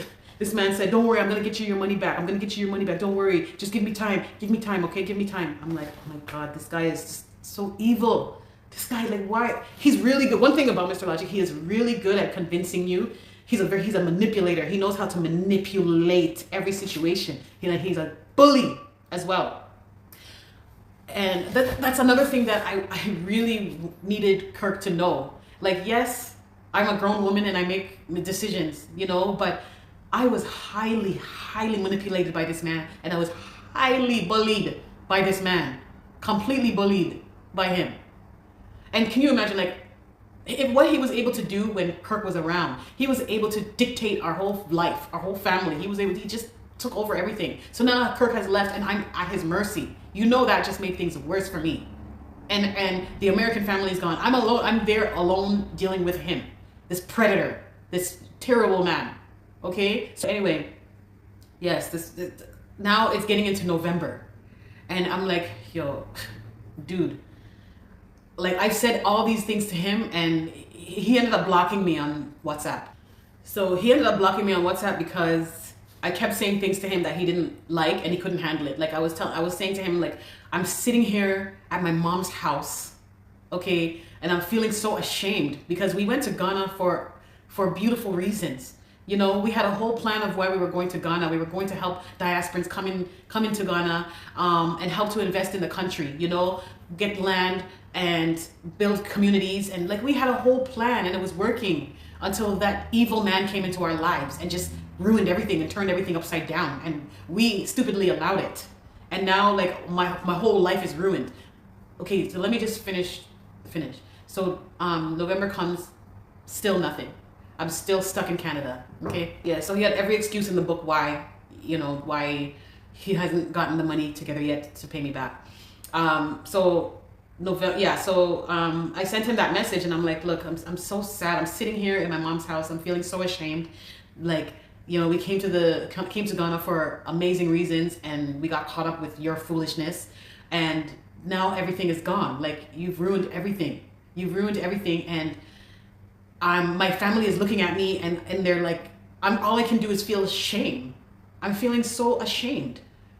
man said, don't worry, I'm going to get you your money back. I'm going to get you your money back. Don't worry. Just give me time. Give me time, okay? Give me time. I'm like, oh my God, this guy is just so evil. This guy, like, why? He's really good. One thing about Mr. Logic, he is really good at convincing you. He's a manipulator. He knows how to manipulate every situation. He's a bully as well. And that's another thing that I really needed Kirk to know. Like, yes, I'm a grown woman and I make decisions, you know, but I was highly manipulated by this man, and I was highly bullied by this man, completely bullied by him. And can you imagine, like, what he was able to do when Kirk was around? He was able to dictate our whole life, our whole family. He just took over everything. So now Kirk has left and I'm at his mercy. You know, that just made things worse for me. And the American family is gone. I'm alone. I'm there alone dealing with him. This predator, this terrible man. Okay? So anyway, yes, this now it's getting into November. And I'm like, yo, dude, like, I've said all these things to him and he ended up blocking me on WhatsApp. So he ended up blocking me on WhatsApp because I kept saying things to him that he didn't like and he couldn't handle it. Like, I was saying to him, like, I'm sitting here at my mom's house, okay, and I'm feeling so ashamed because we went to Ghana for beautiful reasons. You know, we had a whole plan of why we were going to Ghana. We were going to help diasporans come into Ghana and help to invest in the country, you know, get land and build communities. And like, we had a whole plan and it was working until that evil man came into our lives and just ruined everything and turned everything upside down. And we stupidly allowed it. And now, like, my whole life is ruined. Okay, so let me just finish. So November comes, still nothing. I'm still stuck in Canada. Okay. Yeah. So he had every excuse in the book why he hasn't gotten the money together yet to pay me back. So November. Yeah. So I sent him that message and I'm like, look, I'm so sad. I'm sitting here in my mom's house. I'm feeling so ashamed. Like, you know, we came to Ghana for amazing reasons and we got caught up with your foolishness, and now everything is gone. Like, you've ruined everything. And my family is looking at me and they're like, all I can do is feel shame. I'm feeling so ashamed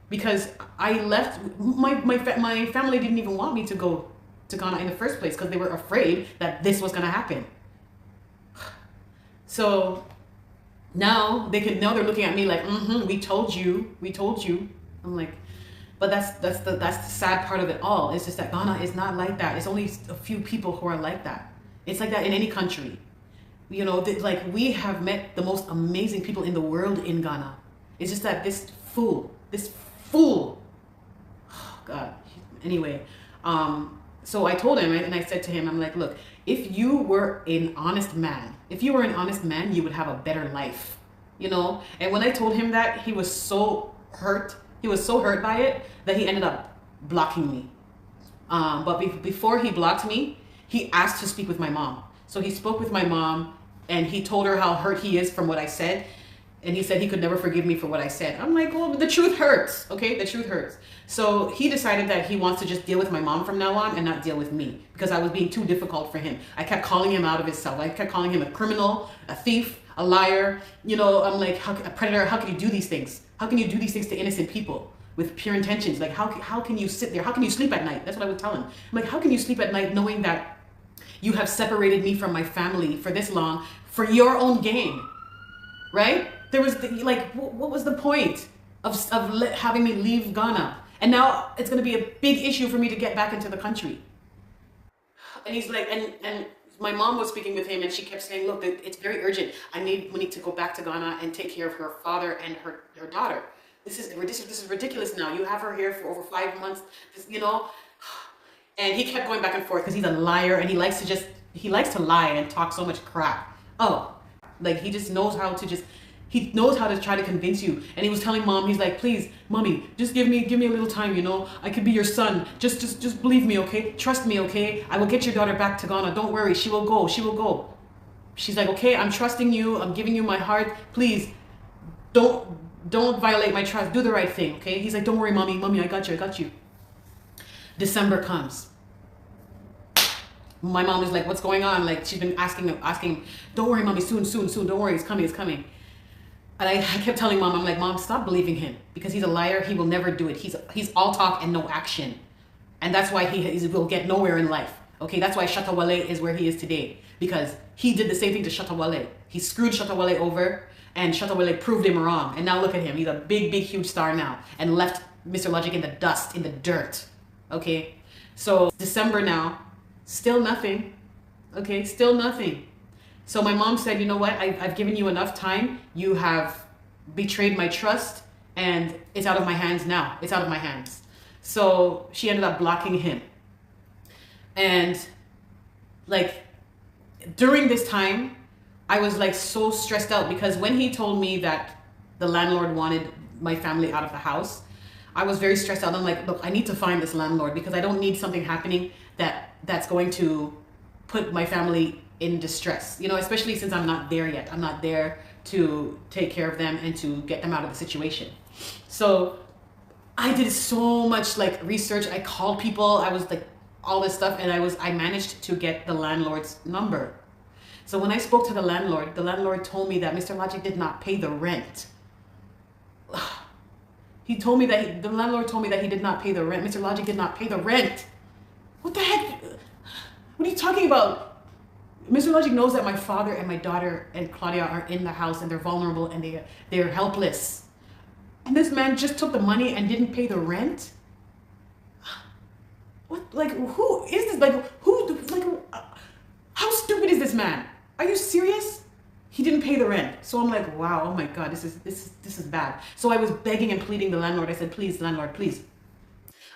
because I left. My family didn't even want me to go to Ghana in the first place because they were afraid that this was gonna happen. So now they're looking at me like, we told you. I'm like, but that's the sad part of it all. It's just that Ghana is not like that. It's only a few people who are like that. It's like that in any country. You know, like, we have met the most amazing people in the world in Ghana. It's just that this fool, oh God. Anyway, So I told him, and I said to him, I'm like, look, if you were an honest man, you would have a better life, you know? And when I told him that, he was so hurt. He was so hurt by it that he ended up blocking me. But before he blocked me, he asked to speak with my mom. So he spoke with my mom, and he told her how hurt he is from what I said. And he said he could never forgive me for what I said. I'm like, well, the truth hurts, okay? The truth hurts. So he decided that he wants to just deal with my mom from now on and not deal with me because I was being too difficult for him. I kept calling him out of his cell. I kept calling him a criminal, a thief, a liar. You know, I'm like, a predator, how can you do these things? How can you do these things to innocent people with pure intentions? Like, how can you sit there? How can you sleep at night? That's what I would tell him. I'm like, how can you sleep at night knowing that you have separated me from my family for this long for your own gain, right? There was like, what was the point of having me leave Ghana? And now it's going to be a big issue for me to get back into the country. And he's like, and my mom was speaking with him, and she kept saying, look, it's very urgent. We need to go back to Ghana and take care of her father and her daughter. This is ridiculous now. You have her here for over 5 months, you know? And he kept going back and forth because he's a liar, and he likes to lie and talk so much crap. Oh, like he just knows how to he knows how to try to convince you. And he was telling mom, he's like, please, mommy, just give me a little time, you know? I could be your son. Just believe me, okay? Trust me, okay? I will get your daughter back to Ghana. Don't worry. She will go. She's like, okay, I'm trusting you. I'm giving you my heart. Please, don't violate my trust. Do the right thing, okay? He's like, don't worry, mommy, I got you. December comes. My mom is like, what's going on? Like, she's been asking, don't worry, mommy, soon. Don't worry, it's coming. And I kept telling mom, I'm like, mom, stop believing him because he's a liar. He will never do it. He's all talk and no action. And that's why he will get nowhere in life. Okay, that's why Shatawale is where he is today, because he did the same thing to Shatawale. He screwed Shatawale over, and Shatawale proved him wrong. And now look at him. He's a big, huge star now, and left Mr. Logic in the dust, in the dirt. Okay, so December now, still nothing. Okay, still nothing. So my mom said, you know what, I've given you enough time. You have betrayed my trust, and it's out of my hands now. It's out of my hands. So she ended up blocking him. And like during this time, I was like so stressed out because when he told me that the landlord wanted my family out of the house, I was very stressed out. I'm like, look, I need to find this landlord because I don't need something happening that's going to put my family in distress, you know, especially since I'm not there yet. I'm not there to take care of them and to get them out of the situation. So I did so much like research. I called people. I was like all this stuff, and I managed to get the landlord's number. So when I spoke to the landlord told me that Mr. Logic did not pay the rent. The landlord told me that he did not pay the rent. Mr. Logic did not pay the rent. What the heck? What are you talking about? Mr. Logic knows that my father and my daughter and Claudia are in the house, and they're vulnerable and they're helpless. And this man just took the money and didn't pay the rent? What? Like, who is this? How stupid is this man? Are you serious? He didn't pay the rent. So I'm like, wow, oh my God, this is bad. So I was begging and pleading the landlord. I said, please, landlord, please.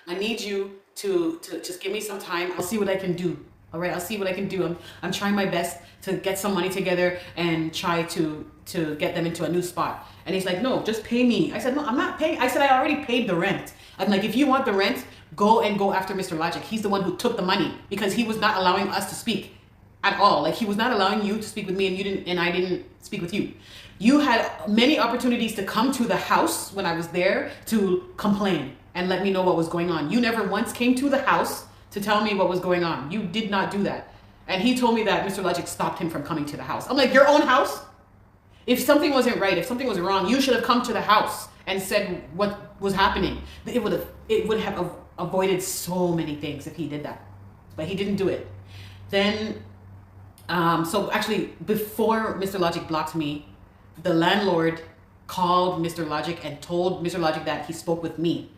I need you to just give me some time. I'll see what I can do. All right, I'll see what I can do. I'm trying my best to get some money together and try to get them into a new spot. And he's like, no, just pay me. I said, no, I'm not paying. I said, I already paid the rent. I'm like, if you want the rent, go after Mr. Logic. He's the one who took the money because he was not allowing us to speak at all. Like, he was not allowing you to speak with me, and I didn't speak with you. You had many opportunities to come to the house when I was there to complain and let me know what was going on. You never once came to the house to tell me what was going on. You did not do that. And he told me that Mr. Logic stopped him from coming to the house. I'm like, your own house? If something wasn't right, if something was wrong, you should have come to the house and said what was happening. It would have avoided so many things if he did that. But he didn't do it. Then, so actually, before Mr. Logic blocked me, the landlord called Mr. Logic and told Mr. Logic that he spoke with me.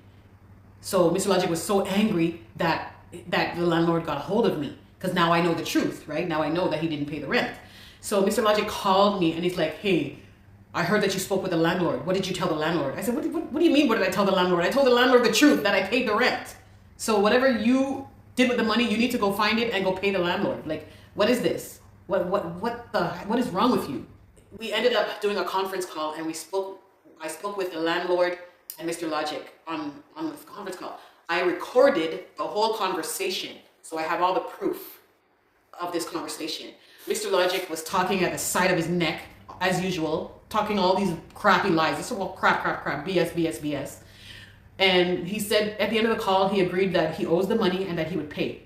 So Mr. Logic was so angry that the landlord got a hold of me, because now I know the truth, right? Now I know that he didn't pay the rent. So Mr. Logic called me and he's like, hey, I heard that you spoke with the landlord. What did you tell the landlord? I said, what do you mean, what did I tell the landlord? I told the landlord the truth, that I paid the rent. So whatever you did with the money, you need to go find it and go pay the landlord. Like, what is this? What is wrong with you? We ended up doing a conference call, and I spoke with the landlord and Mr. Logic on this conference call. I recorded the whole conversation, so I have all the proof of this conversation. Mr. Logic was talking at the side of his neck, as usual, talking all these crappy lies. This is all crap, BS. And he said at the end of the call, he agreed that he owes the money and that he would pay.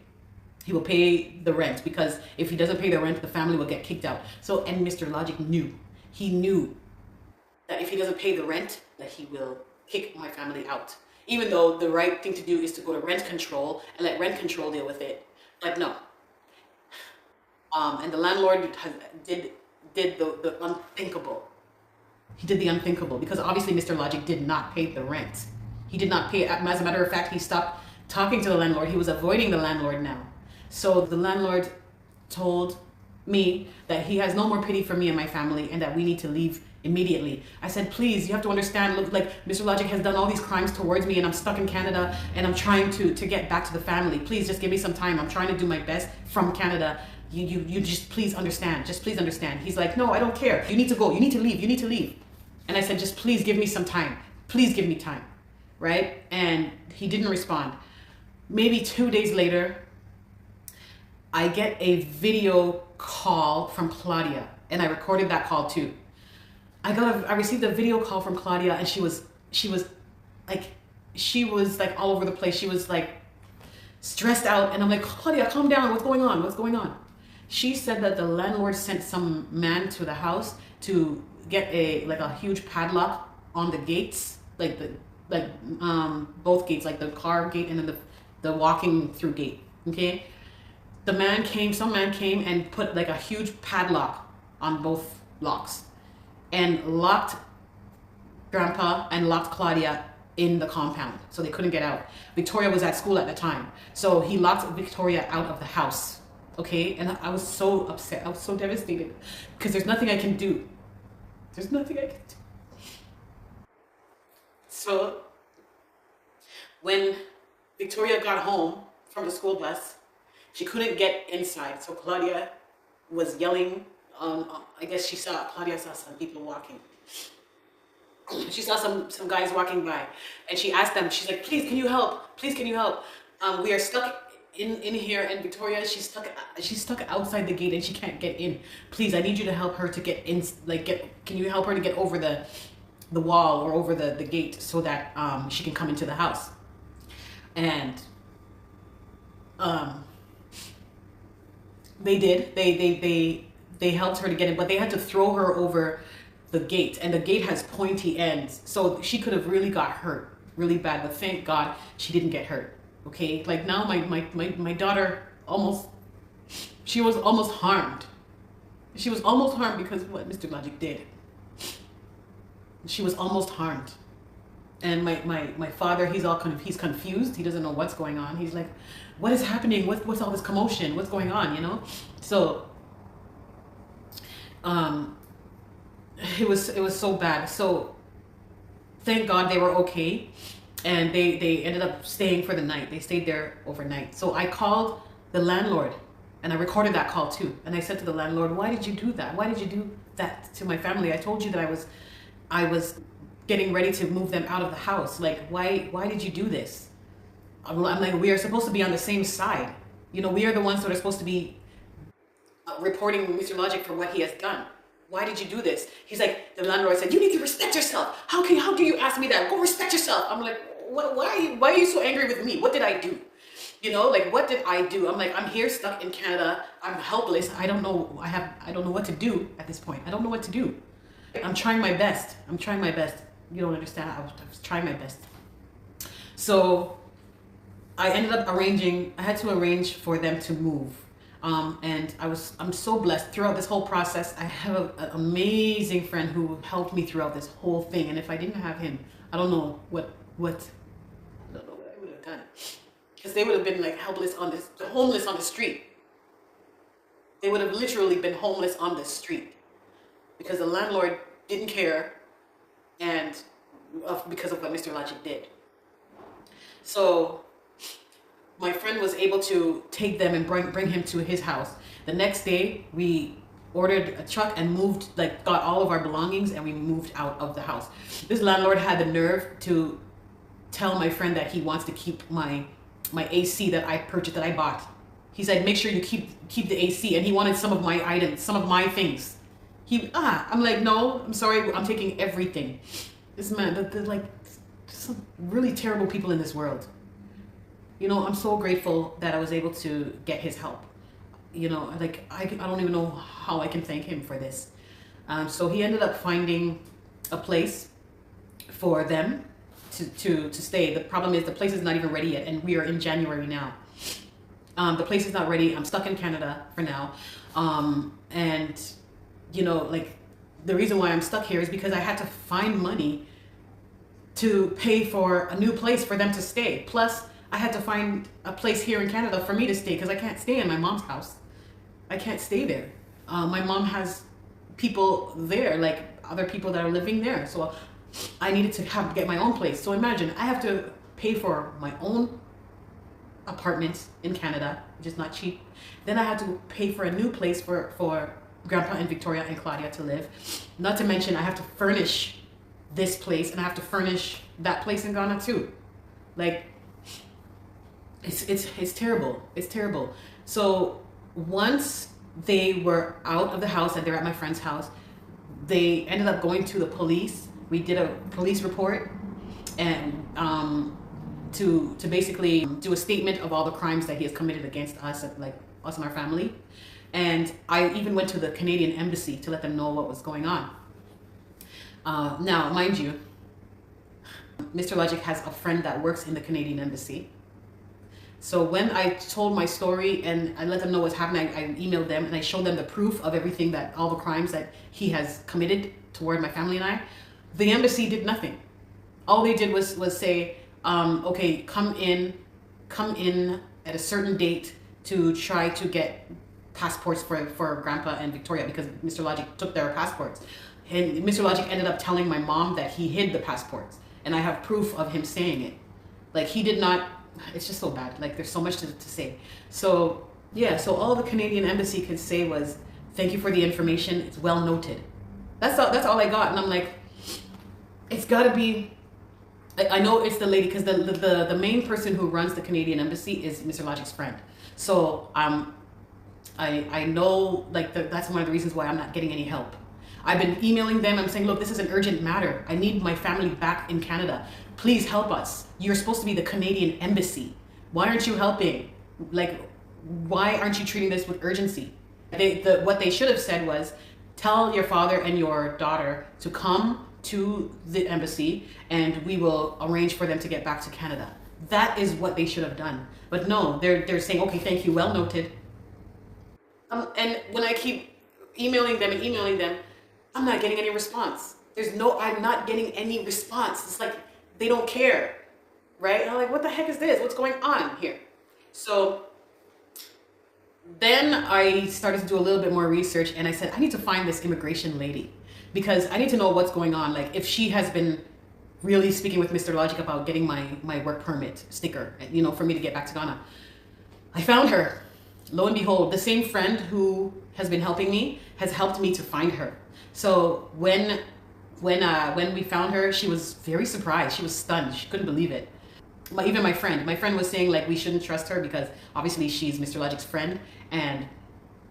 He will pay the rent, because if he doesn't pay the rent, the family will get kicked out. So, and Mr. Logic knew. He knew that if he doesn't pay the rent, that he will kick my family out. Even though the right thing to do is to go to rent control and let rent control deal with it. But no. And the landlord did the unthinkable. He did the unthinkable, because obviously Mr. Logic did not pay the rent. He did not pay. As a matter of fact, he stopped talking to the landlord. He was avoiding the landlord now. So the landlord told me that he has no more pity for me and my family, and that we need to leave immediately. I said, please, you have to understand, look, like Mr. Logic has done all these crimes towards me, and I'm stuck in Canada, and I'm trying to get back to the family. Please just give me some time. I'm trying to do my best from Canada. You just please understand. Just please understand. He's like, no, I don't care. You need to go. You need to leave. You need to leave. And I said, just please give me some time. Please give me time. Right? And he didn't respond. Maybe 2 days later, I get a video call from Claudia, and I recorded that call too. I received a video call from Claudia, and she was like all over the place. She was like stressed out, and I'm like, Claudia, calm down. What's going on? What's going on? She said that the landlord sent some man to the house to get a huge padlock on the gates, both gates, like the car gate and then the walking through gate. Okay. Some man came and put like a huge padlock on both locks, and locked Grandpa and locked Claudia in the compound, so they couldn't get out. Victoria was at school at the time, so he locked Victoria out of the house. Okay, and I was so upset. I was so devastated, because there's nothing I can do. There's nothing I can do. So when Victoria got home from the school bus, she couldn't get inside, so Claudia was yelling. I guess Claudia saw some people walking. She saw some guys walking by, and she asked them, she's like, please, can you help? Please, can you help? We are stuck in here, and Victoria, she's stuck outside the gate, and she can't get in. Please, I need you to help her to get in, can you help her to get over the wall or over the gate, so that she can come into the house? And they did. They helped her to get in, but they had to throw her over the gate, and the gate has pointy ends, so she could have really got hurt really bad, but thank God she didn't get hurt. Okay, like now my daughter she was almost harmed. She was almost harmed because of what Mr. Logic did. She was almost harmed. And my father, he's confused. He doesn't know what's going on. He's like, what is happening? What's all this commotion? What's going on? You know? So it was so bad. So thank God they were okay, and they ended up staying for the night. They stayed there overnight. So I called the landlord, and I recorded that call too. And I said to the landlord, why did you do that? Why did you do that to my family? I told you that I was getting ready to move them out of the house. Like, why did you do this? I'm like, we are supposed to be on the same side. You know, we are the ones that are supposed to be reporting Mr. Logic for what he has done. Why did you do this? He's like, the landlord said, you need to respect yourself. How can you ask me that? Go respect yourself. I'm like, why are you so angry with me? What did I do? You know, like, what did I do? I'm like, I'm here stuck in Canada. I'm helpless. I don't know. I don't know what to do at this point. I don't know what to do. I'm trying my best. You don't understand. I was trying my best. So I ended up I had to arrange for them to move. And I'm so blessed throughout this whole process. I have an amazing friend who helped me throughout this whole thing. And if I didn't have him, I don't know what I would have done. Because they would have been like homeless on the street. They would have literally been homeless on the street, because the landlord didn't care, and because of what Mr. Logic did. So my friend was able to take them and bring him to his house. The next day, we ordered a truck and moved, like got all of our belongings and we moved out of the house. This landlord had the nerve to tell my friend that he wants to keep my AC that I purchased, that I bought. He said, make sure you keep the AC, and he wanted some of my items, some of my things. I'm like, no, I'm sorry, I'm taking everything. This man, like, some really terrible people in this world. You know, I'm so grateful that I was able to get his help. You know, like, I don't even know how I can thank him for this. So he ended up finding a place for them to stay. The problem is the place is not even ready yet, and we are in January now. The place is not ready. I'm stuck in Canada for now. And, you know, like, the reason why I'm stuck here is because I had to find money to pay for a new place for them to stay. Plus, I had to find a place here in Canada for me to stay, because I can't stay in my mom's house. I can't stay there. My mom has people there, like other people that are living there. So I needed to get my own place. So imagine, I have to pay for my own apartment in Canada, which is not cheap. Then I had to pay for a new place for Grandpa and Victoria and Claudia to live. Not to mention, I have to furnish this place and I have to furnish that place in Ghana too. Like, it's terrible. It's terrible. So once they were out of the house and they're at my friend's house, they ended up going to the police. We did a police report and to basically do a statement of all the crimes that he has committed against us, like us and our family. And I even went to the Canadian embassy to let them know what was going on. Now, mind you, Mr. Logic has a friend that works in the Canadian embassy. So when I told my story and I let them know what's happening, I emailed them and I showed them the proof of everything, that all the crimes that he has committed toward my family and I. The embassy did nothing. All they did was say, okay, come in at a certain date to try to get passports for Grandpa and Victoria, because Mr. Logic took their passports. And Mr. Logic ended up telling my mom that he hid the passports. And I have proof of him saying it. Like, he did not, it's just so bad. Like, there's so much to say. So, yeah, so all the Canadian embassy could say was, thank you for the information, it's well noted. That's all I got. And I'm like, it's gotta be, I know it's the lady, because the main person who runs the Canadian embassy is Mr. Logic's friend. So I know, like, that's one of the reasons why I'm not getting any help. I've been emailing them. I'm saying, look, this is an urgent matter. I need my family back in Canada. Please help us. You're supposed to be the Canadian embassy. Why aren't you helping? Like, why aren't you treating this with urgency? What they should have said was, tell your father and your daughter to come to the embassy and we will arrange for them to get back to Canada. That is what they should have done. But no, they're saying, okay, thank you, well noted. And when I keep emailing them, I'm not getting any response. I'm not getting any response. It's like, they don't care, right? And I'm like, what the heck is this? What's going on here? So then I started to do a little bit more research and I said, I need to find this immigration lady because I need to know what's going on. Like, if she has been really speaking with Mr. Logic about getting my work permit sticker, you know, for me to get back to Ghana. I found her. Lo and behold, the same friend who has been helping me has helped me to find her. So when we found her, she was very surprised. She was stunned. She couldn't believe it. But even my friend was saying, like, we shouldn't trust her because obviously she's Mr. Logic's friend. And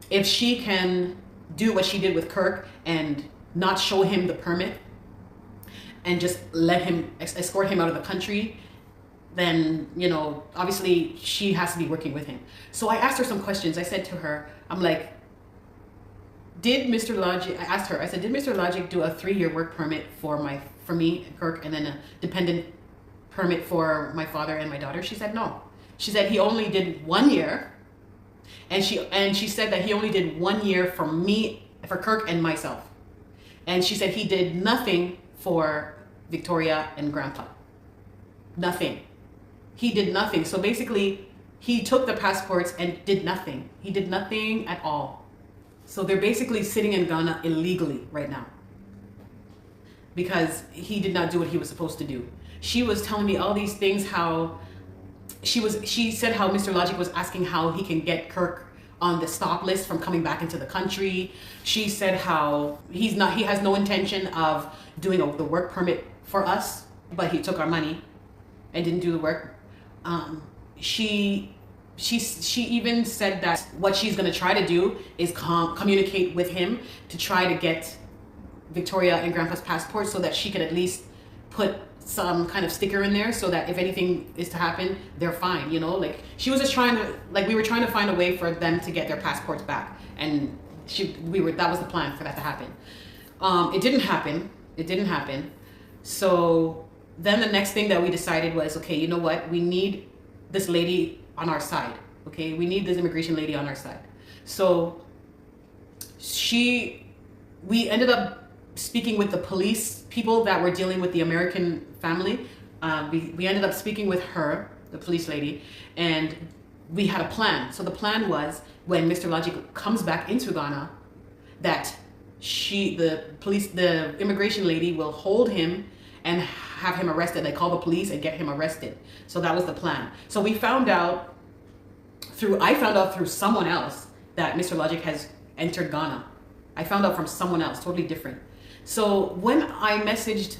if she can do what she did with Kirk and not show him the permit and just let him escort him out of the country, then, you know, obviously she has to be working with him. So I asked her some questions. I said to her, I'm like, I asked her, I said, did Mr. Logic do a 3-year work permit for me, Kirk, and then a dependent permit for my father and my daughter? She said no. She said he only did 1 year, and she said that he only did 1 year for me, for Kirk and myself. And she said he did nothing for Victoria and Grandpa. Nothing. He did nothing. So basically, he took the passports and did nothing. He did nothing at all. So they're basically sitting in Ghana illegally right now because he did not do what he was supposed to do. She was telling me all these things, how she said how Mr. Logic was asking how he can get Kirk on the stop list from coming back into the country. She said how he has no intention of doing the work permit for us, but he took our money and didn't do the work. She even said that what she's going to try to do is communicate with him to try to get Victoria and Grandpa's passport so that she could at least put some kind of sticker in there so that if anything is to happen, they're fine, you know? Like, she was just trying to, like, we were trying to find a way for them to get their passports back. And that was the plan for that to happen. It didn't happen. It didn't happen. So then the next thing that we decided was, okay, you know what? We need this lady on our side, okay? We need this immigration lady on our side. So we ended up speaking with the police people that were dealing with the American family. We ended up speaking with her, the police lady, and we had a plan. So the plan was when Mr. Logic comes back into Ghana, that the immigration lady will hold him and have him arrested. They call the police and get him arrested. So that was the plan. So I found out through someone else that Mr. Logic has entered Ghana. I found out from someone else, totally different. So when I messaged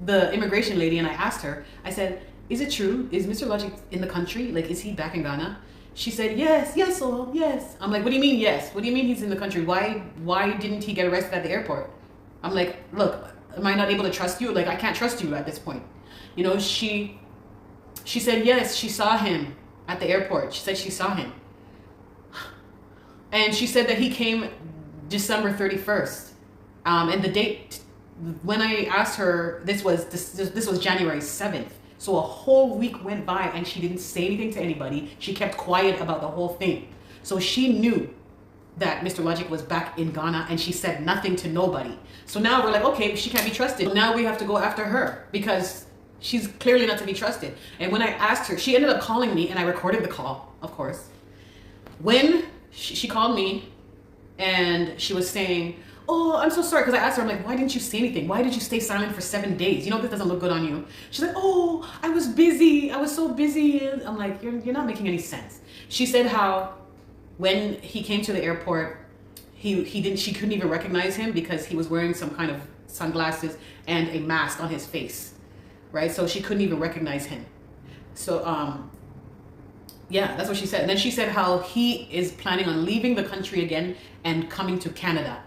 the immigration lady and I asked her, I said, is it true? Is Mr. Logic in the country? Like, is he back in Ghana? She said, yes, yes. I'm like, what do you mean, yes? What do you mean he's in the country? Why didn't he get arrested at the airport? I'm like, look, am I not able to trust you? Like, I can't trust you at this point. You know, she said, yes, she saw him at the airport. She said she saw him. And she said that he came December 31st. And the date, when I asked her, this was January 7th. So a whole week went by and she didn't say anything to anybody. She kept quiet about the whole thing. So she knew that Mr. Logic was back in Ghana and she said nothing to nobody. So now we're like, okay, she can't be trusted. Now we have to go after her because she's clearly not to be trusted. And when I asked her, she ended up calling me and I recorded the call, of course. When she called me and she was saying, oh, I'm so sorry, because I asked her, I'm like, why didn't you say anything? Why did you stay silent for 7 days? You know, this doesn't look good on you. She's like, oh, I was busy. I was so busy. I'm like, you're not making any sense. She said how when he came to the airport, she couldn't even recognize him because he was wearing some kind of sunglasses and a mask on his face, right? So she couldn't even recognize him. So, yeah, that's what she said. And then she said how he is planning on leaving the country again and coming to Canada.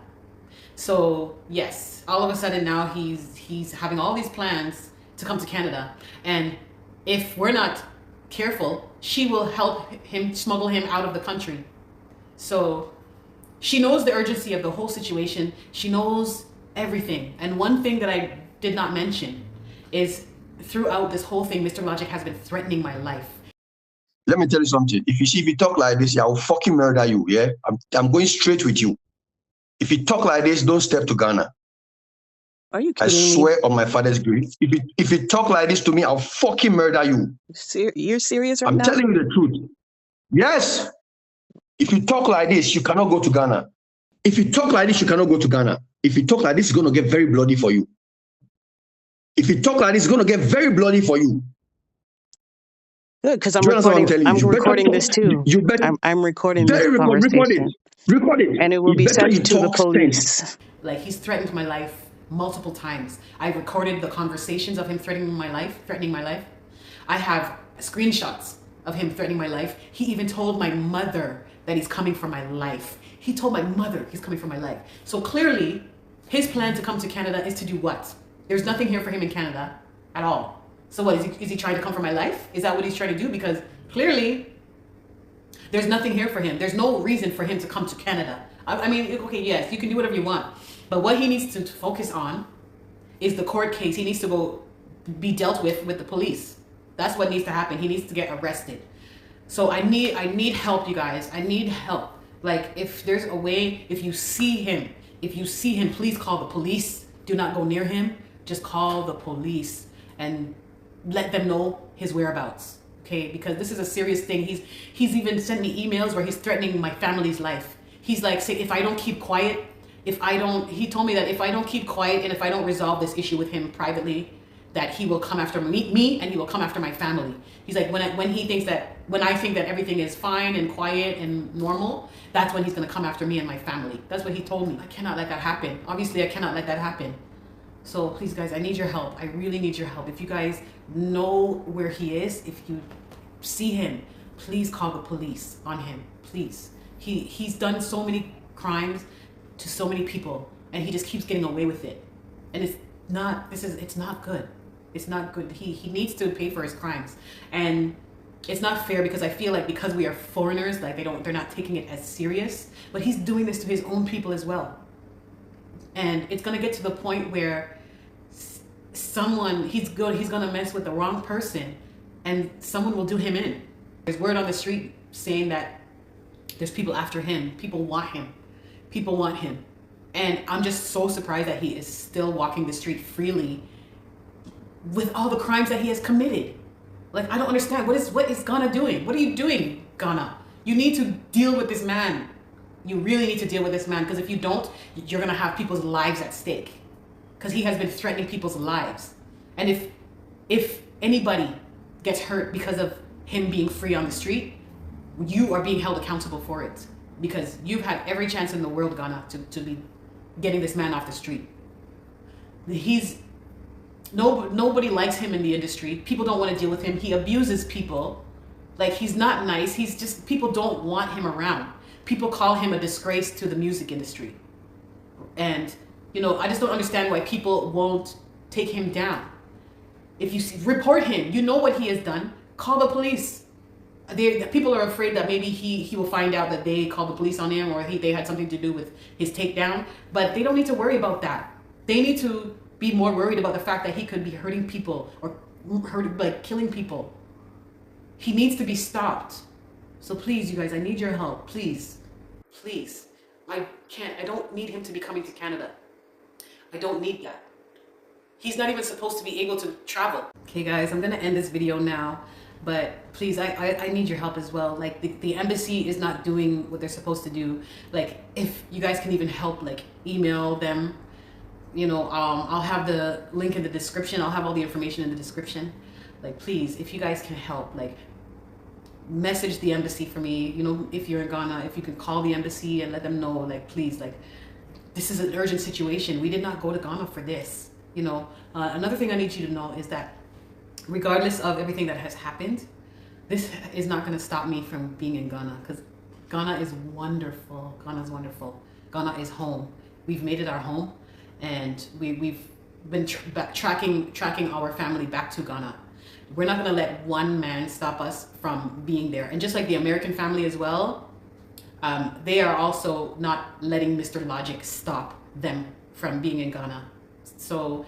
So yes, all of a sudden now he's having all these plans to come to Canada. And if we're not careful, she will help him smuggle him out of the country. So she knows the urgency of the whole situation. She knows everything. And one thing that I did not mention is throughout this whole thing, Mr. Logic has been threatening my life. Let me tell you something. If you talk like this, I will fucking murder you. Yeah, I'm going straight with you. If you talk like this, don't step to Ghana. Are you I kidding me? swear on my father's grave. If you talk like this to me, I'll fucking murder you. You're serious right I'm now? telling you the truth. Yes. If you talk like this, you cannot go to Ghana. If you talk like this, you cannot go to Ghana. If you talk like this, it's going to get very bloody for you. If you talk like this, it's going to get very bloody for you. Good, because I'm Do you understand what I'm telling you? I'm You better recording talk- this too. You better I'm recording this record conversation. it. Record it. And it will You be better sent you to the talk sense. police. Like, he's threatened my life multiple times. I recorded the conversations of him threatening my life. I have screenshots of him threatening my life. He even told my mother that he's coming for my life. He told my mother he's coming for my life. So clearly, his plan to come to Canada is to do what? There's nothing here for him in Canada at all. So what, is he trying to come for my life? Is that what he's trying to do? Because clearly, there's nothing here for him. There's no reason for him to come to Canada. I mean, okay, yes, you can do whatever you want. But what he needs to focus on is the court case. He needs to go be dealt with the police. That's what needs to happen. He needs to get arrested. So I need help, you guys. I need help. Like, if there's a way, if you see him, please call the police. Do not go near him. Just call the police and let them know his whereabouts. Okay, because this is a serious thing. He's even sent me emails where he's threatening my family's life. He's like, say, if I don't keep quiet, he told me that if I don't keep quiet and if I don't resolve this issue with him privately, that he will come after me and he will come after my family. He's like, when I think that everything is fine and quiet and normal, that's when he's gonna come after me and my family. That's what he told me. I cannot let that happen. Obviously, I cannot let that happen. So please, guys, I need your help. I really need your help. If you guys know where he is, if you see him, please call the police on him, please. He's done so many crimes to so many people, and he just keeps getting away with it. And it's not good. It's not good. He needs to pay for his crimes. And it's not fair, because I feel like because we are foreigners, like they're not taking it as serious, but he's doing this to his own people as well. And it's gonna get to the point where he's gonna mess with the wrong person and someone will do him in. There's word on the street saying that there's people after him. People want him. People want him. And I'm just so surprised that he is still walking the street freely with all the crimes that he has committed. Like, I don't understand. What is Ghana doing? What are you doing, Ghana? You need to deal with this man. You really need to deal with this man, because if you don't, you're gonna have people's lives at stake. Because he has been threatening people's lives. And if anybody gets hurt because of him being free on the street, you are being held accountable for it. Because you've had every chance in the world, Ghana, to be getting this man off the street. Nobody likes him in the industry. People don't want to deal with him. He abuses people. Like, he's not nice. People don't want him around. People call him a disgrace to the music industry. And, I just don't understand why people won't take him down. If you report him, you know what he has done, call the police. People are afraid that maybe he will find out that they called the police on him, or they had something to do with his takedown. But they don't need to worry about that. They need to be more worried about the fact that he could be hurting people or killing people. He needs to be stopped. So please, you guys, I need your help. Please. Please. I don't need him to be coming to Canada. I don't need that. He's not even supposed to be able to travel. Okay, guys, I'm gonna end this video now. But please, I need your help as well. Like, the embassy is not doing what they're supposed to do. Like, if you guys can even help, like, email them. I'll have the link in the description. I'll have all the information in the description. Like, please, if you guys can help, like, message the embassy for me. If you're in Ghana, if you can call the embassy and let them know, like, please, like, this is an urgent situation. We did not go to Ghana for this. Another thing I need you to know is that regardless of everything that has happened, this is not going to stop me from being in Ghana, because Ghana is wonderful. Ghana is wonderful. Ghana is home. We've made it our home, and we've been tracking our family back to Ghana. We're not going to let one man stop us from being there. And just like the American family as well, they are also not letting Mr. Logic stop them from being in Ghana. So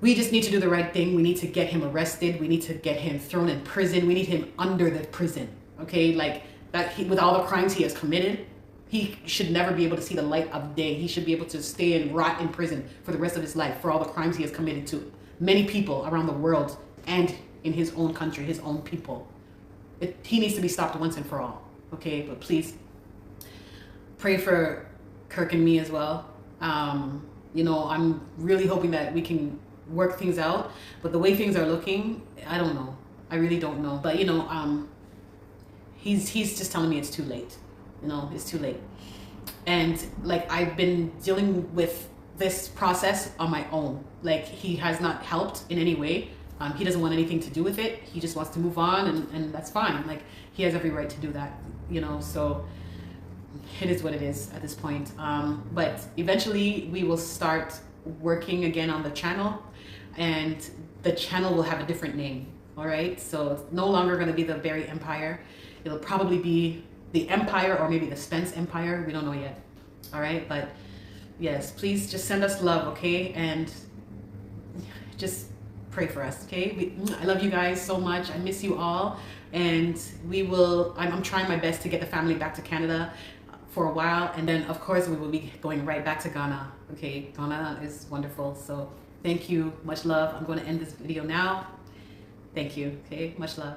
we just need to do the right thing. We need to get him arrested. We need to get him thrown in prison. We need him under the prison. Okay, like that. With all the crimes he has committed, he should never be able to see the light of day. He should be able to stay and rot in prison for the rest of his life for all the crimes he has committed to many people around the world and in his own country, his own people. He needs to be stopped once and for all. Okay, but please pray for Kirk and me as well. I'm really hoping that we can work things out, but the way things are looking, I don't know. I really don't know. But he's just telling me it's too late. It's too late. And like, I've been dealing with this process on my own. Like, he has not helped in any way. He doesn't want anything to do with it. He just wants to move on, and that's fine. Like, he has every right to do that, so it is what it is at this point. But eventually we will start working again on the channel, and the channel will have a different name. All right, so it's no longer going to be the Berry Empire. It'll probably be the Empire, or maybe the Spence Empire. We don't know yet. All right, but yes, please just send us love, okay? And just pray for us, okay? I love you guys so much. I miss you all, and I'm trying my best to get the family back to Canada for a while, and then of course we will be going right back to Ghana. Okay, Ghana is wonderful. So thank you, much love. I'm going to end this video now. Thank you. Okay, much love.